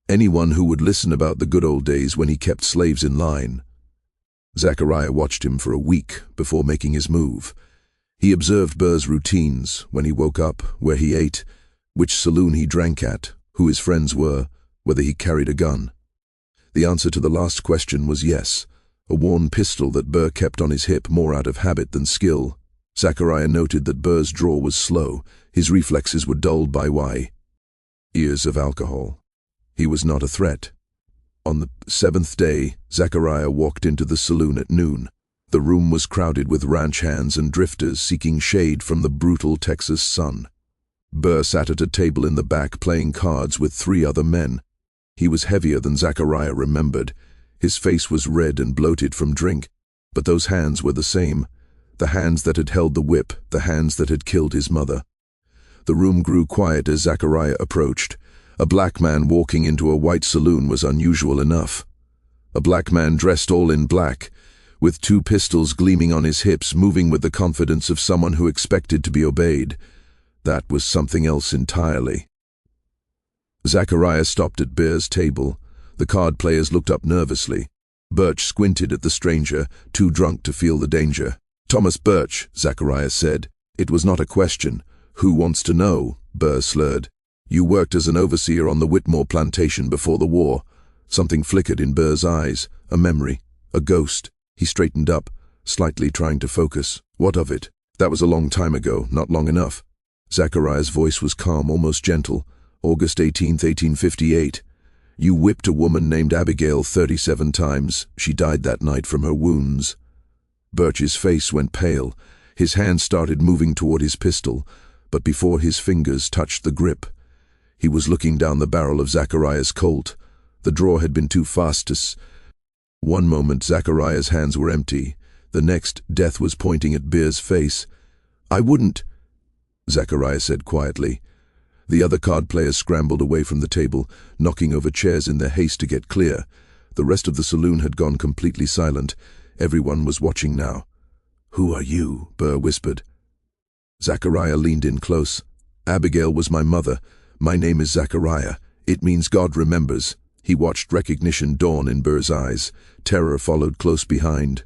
anyone who would listen about the good old days when he kept slaves in line. Zachariah watched him for a week before making his move. He observed Burr's routines, when he woke up, where he ate, which saloon he drank at, who his friends were, whether he carried a gun. The answer to the last question was yes, a worn pistol that Burr kept on his hip more out of habit than skill. Zachariah noted that Burr's draw was slow, his reflexes were dulled by years of alcohol. He was not a threat. On the 7th day, Zachariah walked into the saloon at noon. The room was crowded with ranch hands and drifters seeking shade from the brutal Texas sun. Burr sat at a table in the back playing cards with 3 other men. He was heavier than Zachariah remembered. His face was red and bloated from drink, but those hands were the same. The hands that had held the whip, the hands that had killed his mother. The room grew quiet as Zachariah approached. A black man walking into a white saloon was unusual enough. A black man dressed all in black, with 2 pistols gleaming on his hips, moving with the confidence of someone who expected to be obeyed. That was something else entirely. Zachariah stopped at Burr's table. The card players looked up nervously. Birch squinted at the stranger, too drunk to feel the danger. "Thomas Birch," Zachariah said. It was not a question. "Who wants to know?" Burr slurred. "You worked as an overseer on the Whitmore Plantation before the war." Something flickered in Burr's eyes. A memory. A ghost. He straightened up, slightly trying to focus. "What of it?" "That was a long time ago, not long enough." Zachariah's voice was calm, almost gentle. "August 18th, 1858. You whipped a woman named Abigail 37 times. She died that night from her wounds." Birch's face went pale. His hand started moving toward his pistol, but before his fingers touched the grip, he was looking down the barrel of Zachariah's Colt. The draw had been too fast to One moment Zachariah's hands were empty. The next, death was pointing at Burr's face. "I wouldn't," Zachariah said quietly. The other card players scrambled away from the table, knocking over chairs in their haste to get clear. The rest of the saloon had gone completely silent. Everyone was watching now. "Who are you?" Burr whispered. Zachariah leaned in close. "Abigail was my mother. My name is Zachariah. It means God remembers." He watched recognition dawn in Burr's eyes. Terror followed close behind.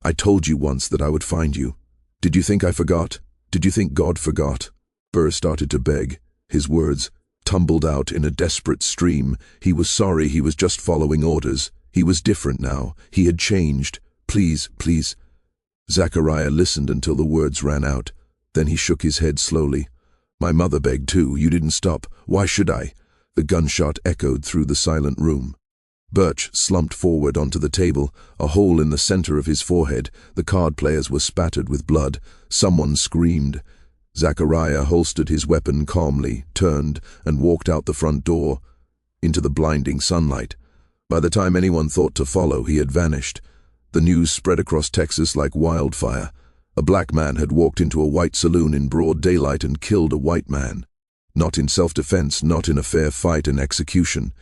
"I told you once that I would find you. Did you think I forgot? Did you think God forgot?" Burr started to beg. His words tumbled out in a desperate stream. He was sorry, he was just following orders. He was different now. He had changed. "Please, please." Zachariah listened until the words ran out. Then he shook his head slowly. "My mother begged too. You didn't stop. Why should I?" The gunshot echoed through the silent room. Birch slumped forward onto the table, a hole in the center of his forehead. The card players were spattered with blood. Someone screamed. Zachariah holstered his weapon calmly, turned, and walked out the front door, into the blinding sunlight. By the time anyone thought to follow, he had vanished. The news spread across Texas like wildfire. A black man had walked into a white saloon in broad daylight and killed a white man. Not in self-defense, not in a fair fight and execution.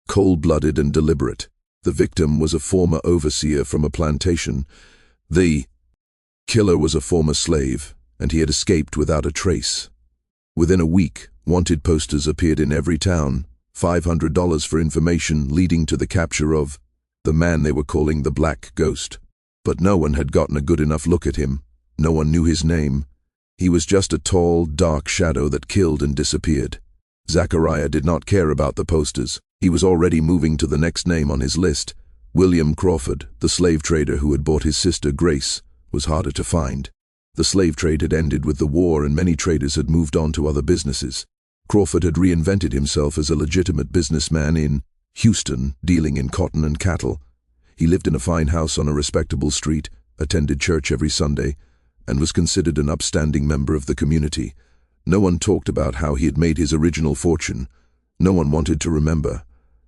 Cold-blooded and deliberate. The victim was a former overseer from a plantation. The killer was a former slave, and he had escaped without a trace. Within a week, wanted posters appeared in every town. $500 for information leading to the capture of the man they were calling the Black Ghost. But no one had gotten a good enough look at him. No one knew his name. He was just a tall, dark shadow that killed and disappeared. Zachariah did not care about the posters. He was already moving to the next name on his list. William Crawford, the slave trader who had bought his sister Grace, was harder to find. The slave trade had ended with the war and many traders had moved on to other businesses. Crawford had reinvented himself as a legitimate businessman in Houston, dealing in cotton and cattle. He lived in a fine house on a respectable street, attended church every Sunday, and was considered an upstanding member of the community. No one talked about how he had made his original fortune. No one wanted to remember.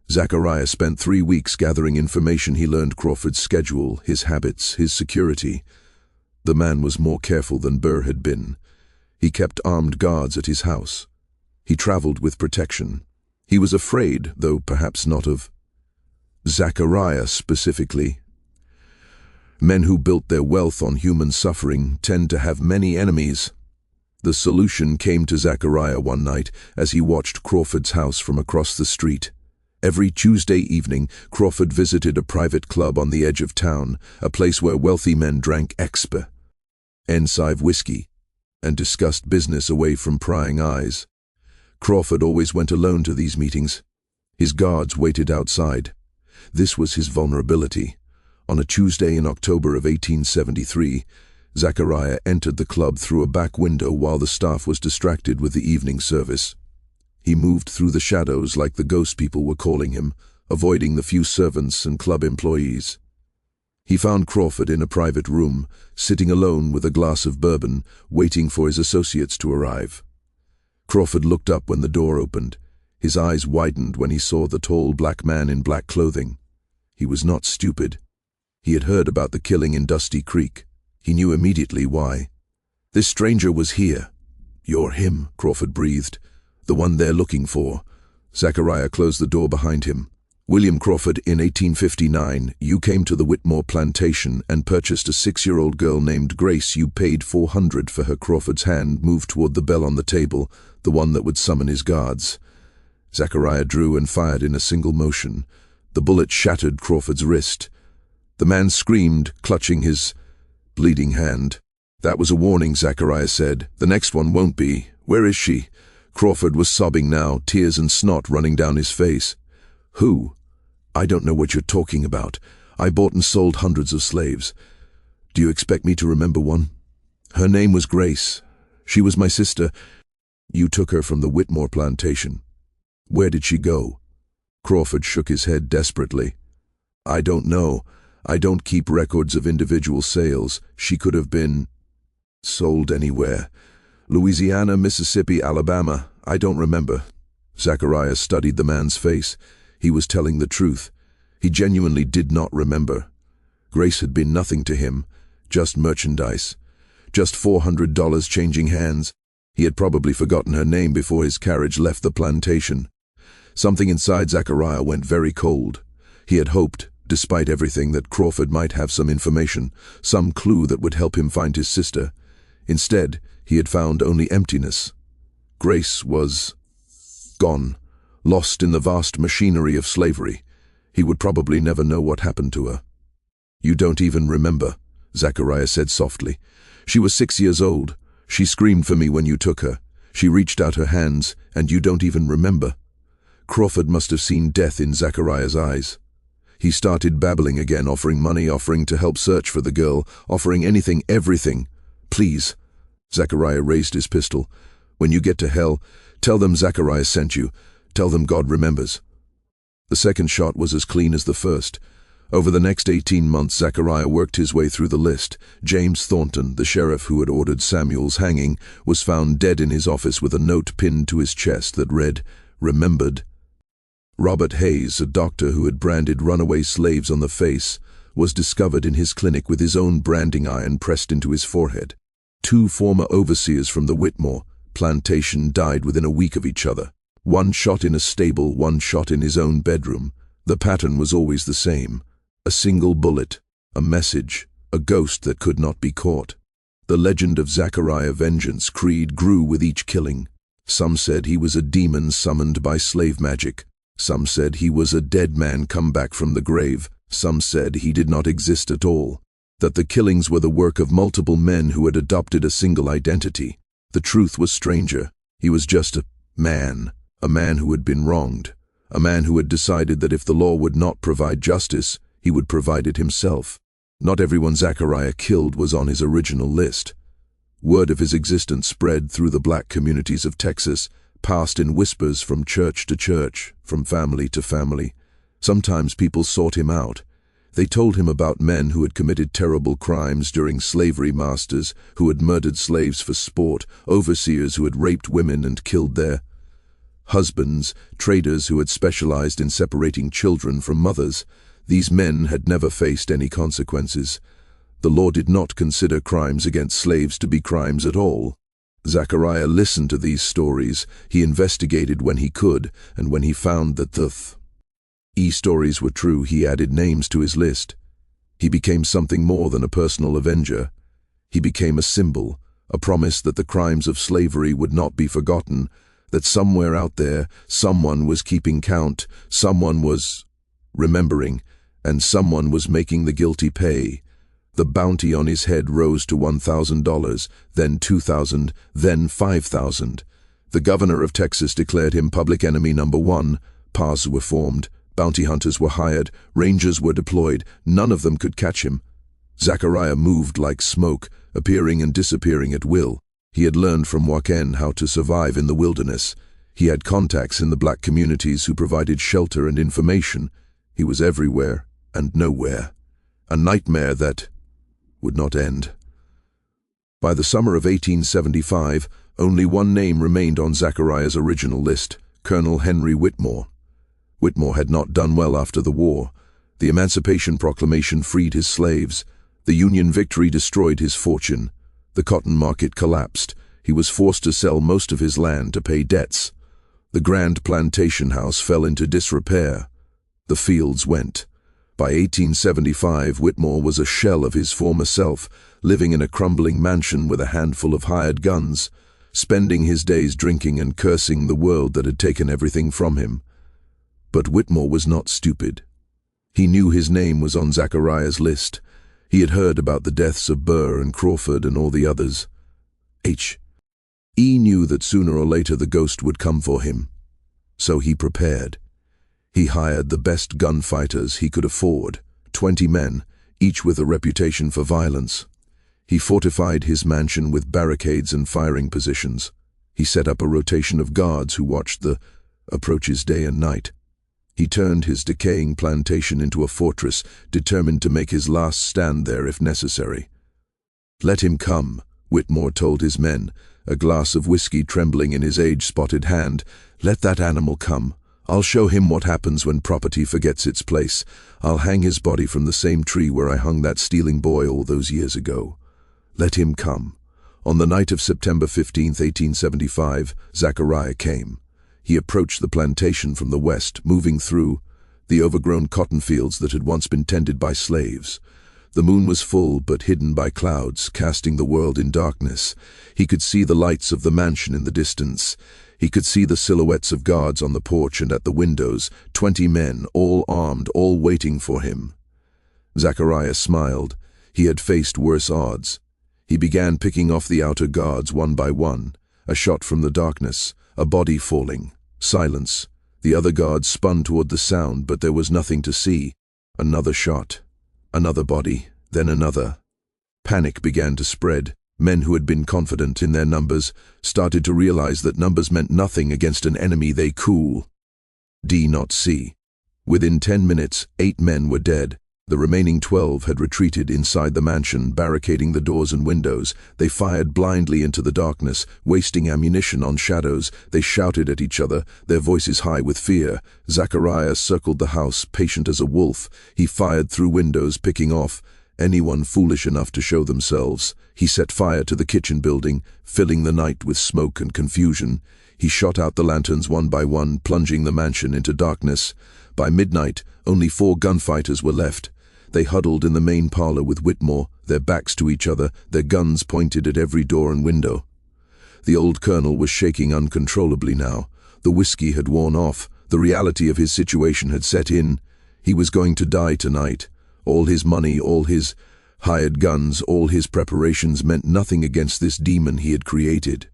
Zachariah spent 3 weeks gathering information. He learned Crawford's schedule, his habits, his security. The man was more careful than Burr had been. He kept armed guards at his house. He traveled with protection. He was afraid, though perhaps not of Zachariah specifically. Men who built their wealth on human suffering tend to have many enemies. The solution came to Zachariah one night as he watched Crawford's house from across the street. Every Tuesday evening, Crawford visited a private club on the edge of town, a place where wealthy men drank expa, ensive whiskey, and discussed business away from prying eyes. Crawford always went alone to these meetings. His guards waited outside. This was his vulnerability. On a Tuesday in October of 1873, Zachariah entered the club through a back window while the staff was distracted with the evening service. He moved through the shadows like the ghost people were calling him, avoiding the few servants and club employees. He found Crawford in a private room, sitting alone with a glass of bourbon, waiting for his associates to arrive. Crawford looked up when the door opened. His eyes widened when he saw the tall black man in black clothing. He was not stupid. He had heard about the killing in Dusty Creek. He knew immediately why. This stranger was here. "You're him," Crawford breathed. "The one they're looking for." Zachariah closed the door behind him. "William Crawford, in 1859, you came to the Whitmore Plantation and purchased a 6-year-old girl named Grace. You paid $400 for her." Crawford's hand moved toward the bell on the table, the one that would summon his guards. Zachariah drew and fired in a single motion. The bullet shattered Crawford's wrist. The man screamed, clutching his bleeding hand. "That was a warning," Zachariah said. "The next one won't be. Where is she?" Crawford was sobbing now, tears and snot running down his face. "Who?" "I don't know what you're talking about. I bought and sold hundreds of slaves. Do you expect me to remember one? Her name was Grace. She was my sister. You took her from the Whitmore Plantation. Where did she go?" Crawford shook his head desperately. "I don't know. I don't keep records of individual sales. She could have been sold anywhere. Louisiana, Mississippi, Alabama. I don't remember." Zachariah studied the man's face. He was telling the truth. He genuinely did not remember. Grace had been nothing to him, just merchandise. Just $400 changing hands. He had probably forgotten her name before his carriage left the plantation. Something inside Zachariah went very cold. He had hoped, despite everything, that Crawford might have some information, some clue that would help him find his sister. Instead, he had found only emptiness. Grace was gone, lost in the vast machinery of slavery. He would probably never know what happened to her. "You don't even remember," Zachariah said softly. "She was 6 years old. She screamed for me when you took her. She reached out her hands, and you don't even remember." Crawford must have seen death in Zachariah's eyes. He started babbling again, offering money, offering to help search for the girl, offering anything, everything. "Please." Zachariah raised his pistol. "When you get to hell, tell them Zachariah sent you. Tell them God remembers." The second shot was as clean as the first. Over the next 18 months, Zachariah worked his way through the list. James Thornton, the sheriff who had ordered Samuel's hanging, was found dead in his office with a note pinned to his chest that read, "Remembered." Robert Hayes, a doctor who had branded runaway slaves on the face, was discovered in his clinic with his own branding iron pressed into his forehead. 2 former overseers from the Whitmore Plantation died within a week of each other. One shot in a stable, one shot in his own bedroom. The pattern was always the same. A single bullet, a message, a ghost that could not be caught. The legend of Zachariah Vengeance Creed grew with each killing. Some said he was a demon summoned by slave magic. Some said he was a dead man come back from the grave. Some said he did not exist at all. That the killings were the work of multiple men who had adopted a single identity. The truth was stranger. He was just a man who had been wronged, a man who had decided that if the law would not provide justice, he would provide it himself. Not everyone Zachariah killed was on his original list. Word of his existence spread through the black communities of Texas, passed in whispers from church to church, from family to family. Sometimes people sought him out. They told him about men who had committed terrible crimes during slavery, masters who had murdered slaves for sport, overseers who had raped women and killed their husbands, traders who had specialized in separating children from mothers. These men had never faced any consequences. The law did not consider crimes against slaves to be crimes at all. Zachariah listened to these stories. He investigated when he could, and when he found that the stories were true, he added names to his list. He became something more than a personal avenger. He became a symbol, a promise that the crimes of slavery would not be forgotten, that somewhere out there, someone was keeping count, someone was remembering, and someone was making the guilty pay. The bounty on his head rose to $1,000, then $2,000, then $5,000. The governor of Texas declared him public enemy number 1. Paths were formed. Bounty hunters were hired. Rangers were deployed. None of them could catch him. Zachariah moved like smoke, appearing and disappearing at will. He had learned from Joaquin how to survive in the wilderness. He had contacts in the black communities who provided shelter and information. He was everywhere and nowhere. a nightmare that would not end. By the summer of 1875, only one name remained on Zachariah's original list: Colonel Henry Whitmore. Whitmore had not done well after the war. The Emancipation Proclamation freed his slaves. The Union victory destroyed his fortune. The cotton market collapsed. He was forced to sell most of his land to pay debts. The grand plantation house fell into disrepair. The fields went. By 1875, Whitmore was a shell of his former self, living in a crumbling mansion with a handful of hired guns, spending his days drinking and cursing the world that had taken everything from him. But Whitmore was not stupid. He knew his name was on Zachariah's list. He had heard about the deaths of Burr and Crawford and all the others. He knew that sooner or later the ghost would come for him. So he prepared. He hired the best gunfighters he could afford, 20 men, each with a reputation for violence. He fortified his mansion with barricades and firing positions. He set up a rotation of guards who watched the approaches day and night. He turned his decaying plantation into a fortress, determined to make his last stand there if necessary. "Let him come," Whitmore told his men, a glass of whiskey trembling in his age-spotted hand. "Let that animal come. I'll show him what happens when property forgets its place. I'll hang his body from the same tree where I hung that stealing boy all those years ago. Let him come." On the night of September 15, 1875, Zachariah came. He approached the plantation from the west, moving through the overgrown cotton fields that had once been tended by slaves. The moon was full but hidden by clouds, casting the world in darkness. He could see the lights of the mansion in the distance. He could see the silhouettes of guards on the porch and at the windows, 20 men, all armed, all waiting for him. Zachariah smiled. He had faced worse odds. He began picking off the outer guards one by one. A shot from the darkness, a body falling. Silence. The other guards spun toward the sound, but there was nothing to see. Another shot. Another body. Then another. Panic began to spread. Men who had been confident in their numbers started to realize that numbers meant nothing against an enemy they not see. Within 10 minutes, 8 men were dead. The remaining 12 had retreated inside the mansion, barricading the doors and windows. They fired blindly into the darkness, wasting ammunition on shadows. They shouted at each other, their voices high with fear. Zachariah circled the house, patient as a wolf. He fired through windows, picking off anyone foolish enough to show themselves. He set fire to the kitchen building, filling the night with smoke and confusion. He shot out the lanterns one by one, plunging the mansion into darkness. By midnight, only 4 gunfighters were left. They huddled in the main parlor with Whitmore, their backs to each other, their guns pointed at every door and window. The old colonel was shaking uncontrollably now. The whiskey had worn off. The reality of his situation had set in. He was going to die tonight. All his money, all his hired guns, all his preparations meant nothing against this demon he had created.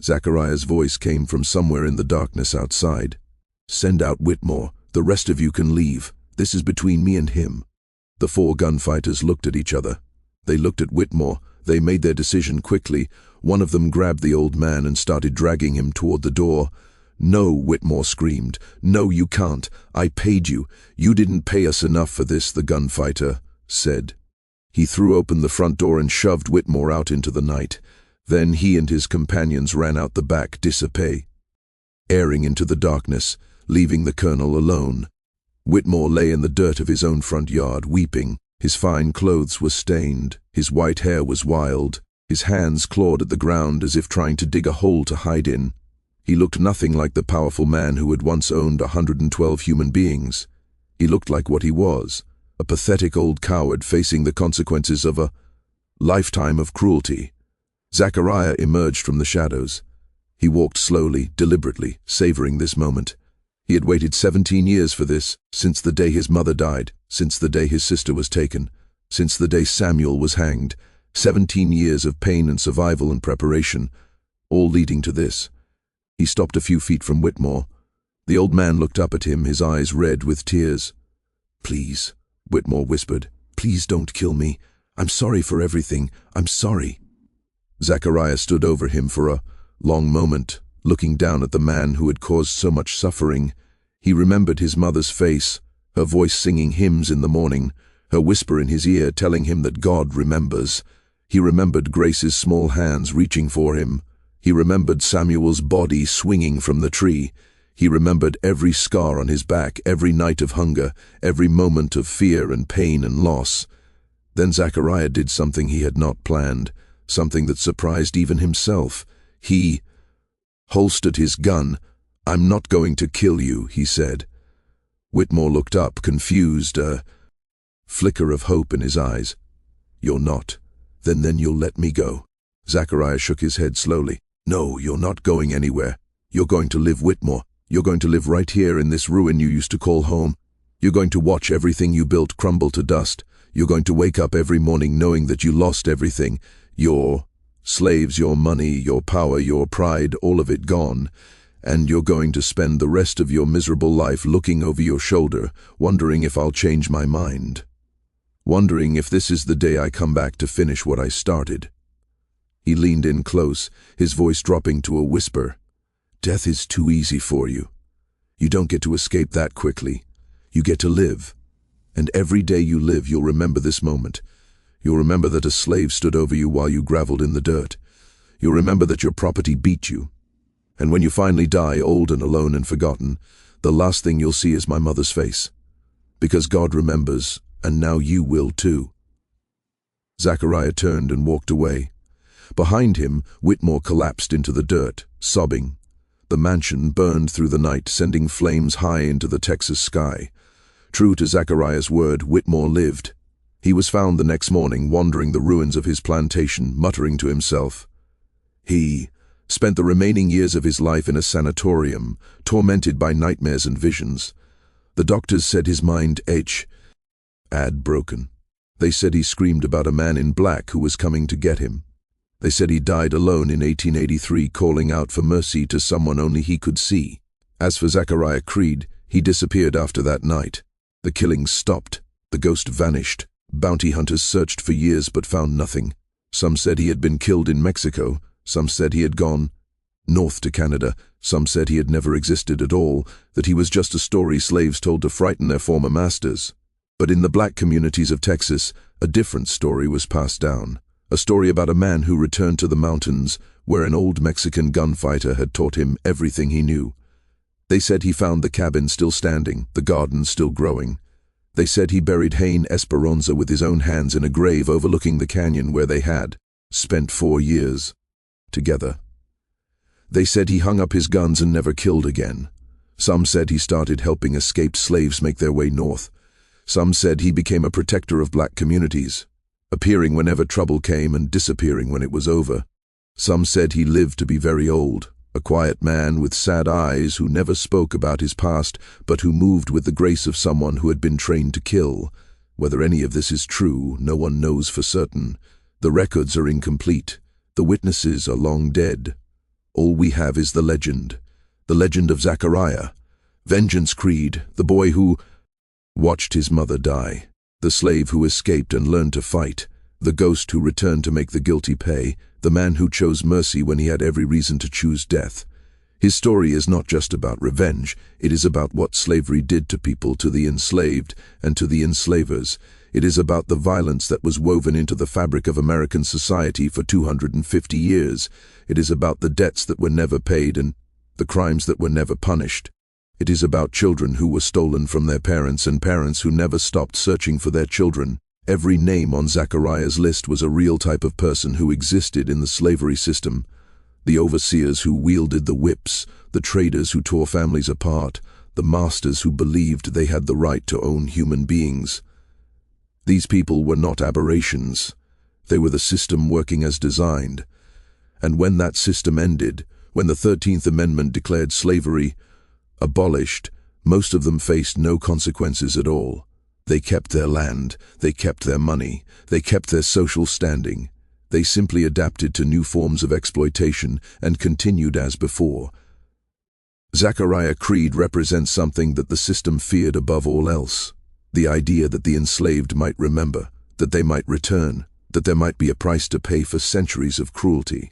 Zachariah's voice came from somewhere in the darkness outside. "Send out Whitmore. The rest of you can leave. This is between me and him." The 4 gunfighters looked at each other. They looked at Whitmore. They made their decision quickly. One of them grabbed the old man and started dragging him toward the door. "No," Whitmore screamed. "No, you can't. I paid you. You didn't pay us enough for this," the gunfighter said. He threw open the front door and shoved Whitmore out into the night. Then he and his companions ran out the back, disappearing into the darkness, leaving the colonel alone. Whitmore lay in the dirt of his own front yard, weeping. His fine clothes were stained. His white hair was wild. His hands clawed at the ground as if trying to dig a hole to hide in. He looked nothing like the powerful man who had once owned 112 human beings. He looked like what he was, a pathetic old coward facing the consequences of a lifetime of cruelty. Zachariah emerged from the shadows. He walked slowly, deliberately, savoring this moment. He had waited 17 years for this, since the day his mother died, since the day his sister was taken, since the day Samuel was hanged. 17 years of pain and survival and preparation, all leading to this. He stopped a few feet from Whitmore. The old man looked up at him, his eyes red with tears. "Please," Whitmore whispered, "please don't kill me. I'm sorry for everything. I'm sorry." Zachariah stood over him for a long moment, looking down at the man who had caused so much suffering. He remembered his mother's face, her voice singing hymns in the morning, her whisper in his ear telling him that God remembers. He remembered Grace's small hands reaching for him. He remembered Samuel's body swinging from the tree. He remembered every scar on his back, every night of hunger, every moment of fear and pain and loss. Then Zachariah did something he had not planned, something that surprised even himself. He holstered his gun. "I'm not going to kill you," he said. Whitmore looked up, confused, a flicker of hope in his eyes. "You're not. Then you'll let me go." Zachariah shook his head slowly. "No, you're not going anywhere. You're going to live, Whitmore. You're going to live right here in this ruin you used to call home. You're going to watch everything you built crumble to dust. You're going to wake up every morning knowing that you lost everything. Your slaves, your money, your power, your pride, all of it gone. And you're going to spend the rest of your miserable life looking over your shoulder, wondering if I'll change my mind. Wondering if this is the day I come back to finish what I started." He leaned in close, his voice dropping to a whisper. "Death is too easy for you. You don't get to escape that quickly. You get to live. And every day you live, you'll remember this moment. You'll remember that a slave stood over you while you gravelled in the dirt. You'll remember that your property beat you. And when you finally die, old and alone and forgotten, the last thing you'll see is my mother's face. Because God remembers, and now you will too." Zachariah turned and walked away. Behind him, Whitmore collapsed into the dirt, sobbing. The mansion burned through the night, sending flames high into the Texas sky. True to Zachariah's word, Whitmore lived. He was found the next morning wandering the ruins of his plantation, muttering to himself. He spent the remaining years of his life in a sanatorium, tormented by nightmares and visions. The doctors said his mind had broken. They said he screamed about a man in black who was coming to get him. They said he died alone in 1883, calling out for mercy to someone only he could see. As for Zachariah Creed, he disappeared after that night. The killings stopped. The ghost vanished. Bounty hunters searched for years but found nothing. Some said he had been killed in Mexico. Some said he had gone north to Canada. Some said he had never existed at all, that he was just a story slaves told to frighten their former masters. But in the black communities of Texas, a different story was passed down. A story about a man who returned to the mountains, where an old Mexican gunfighter had taught him everything he knew. They said he found the cabin still standing, the garden still growing. They said he buried Hain Esperanza with his own hands in a grave overlooking the canyon where they had spent 4 years together. They said he hung up his guns and never killed again. Some said he started helping escaped slaves make their way north. Some said he became a protector of black communities, appearing whenever trouble came and disappearing when it was over. Some said he lived to be very old, a quiet man with sad eyes who never spoke about his past, but who moved with the grace of someone who had been trained to kill. Whether any of this is true, no one knows for certain. The records are incomplete. The witnesses are long dead. All we have is the legend of Zachariah, Vengeance Creed, the boy who watched his mother die, the slave who escaped and learned to fight, the ghost who returned to make the guilty pay, the man who chose mercy when he had every reason to choose death. His story is not just about revenge, it is about what slavery did to people, to the enslaved and to the enslavers. It is about the violence that was woven into the fabric of American society for 250 years. It is about the debts that were never paid and the crimes that were never punished. It is about children who were stolen from their parents and parents who never stopped searching for their children. Every name on Zachariah's list was a real type of person who existed in the slavery system. The overseers who wielded the whips, the traders who tore families apart, the masters who believed they had the right to own human beings. These people were not aberrations. They were the system working as designed. And when that system ended, when the 13th Amendment declared slavery abolished, most of them faced no consequences at all. They kept their land, they kept their money, they kept their social standing. They simply adapted to new forms of exploitation and continued as before. Zachariah Creed represents something that the system feared above all else. The idea that the enslaved might remember, that they might return, that there might be a price to pay for centuries of cruelty.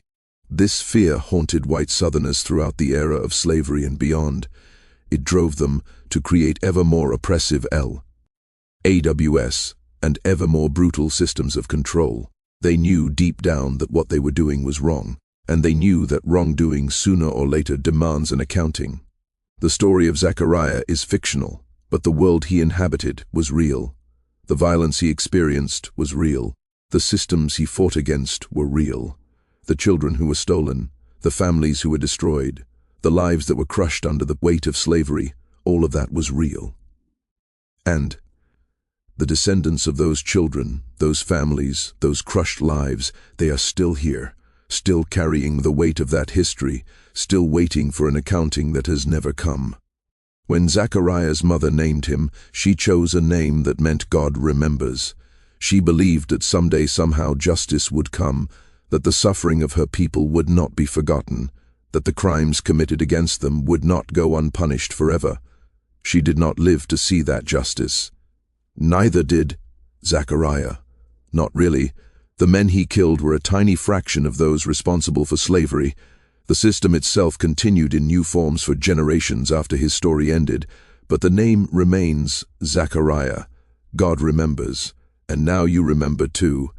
This fear haunted white Southerners throughout the era of slavery and beyond. It drove them to create ever more oppressive LAWs and ever more brutal systems of control. They knew deep down that what they were doing was wrong, and they knew that wrongdoing sooner or later demands an accounting. The story of Zachariah is fictional, but the world he inhabited was real. The violence he experienced was real. The systems he fought against were real. The children who were stolen, the families who were destroyed, the lives that were crushed under the weight of slavery, all of that was real. And the descendants of those children, those families, those crushed lives, they are still here, still carrying the weight of that history, still waiting for an accounting that has never come. When Zachariah's mother named him, she chose a name that meant God remembers. She believed that someday somehow justice would come, that the suffering of her people would not be forgotten, that the crimes committed against them would not go unpunished forever. She did not live to see that justice. Neither did Zachariah. Not really. The men he killed were a tiny fraction of those responsible for slavery. The system itself continued in new forms for generations after his story ended, but the name remains Zachariah. God remembers. And now you remember too.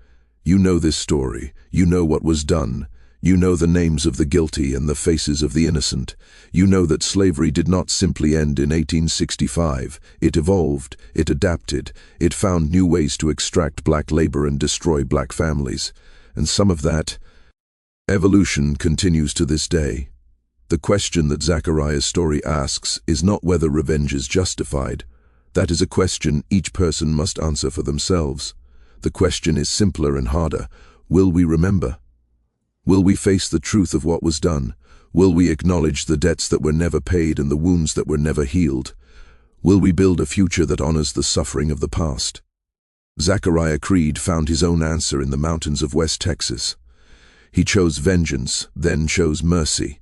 You know this story. You know what was done. You know the names of the guilty and the faces of the innocent. You know that slavery did not simply end in 1865. It evolved, it adapted, it found new ways to extract black labor and destroy black families. And some of that evolution continues to this day. The question that Zachariah's story asks is not whether revenge is justified. That is a question each person must answer for themselves. The question is simpler and harder. Will we remember? Will we face the truth of what was done? Will we acknowledge the debts that were never paid and the wounds that were never healed? Will we build a future that honors the suffering of the past? Zachariah Creed found his own answer in the mountains of West Texas. He chose vengeance, then chose mercy.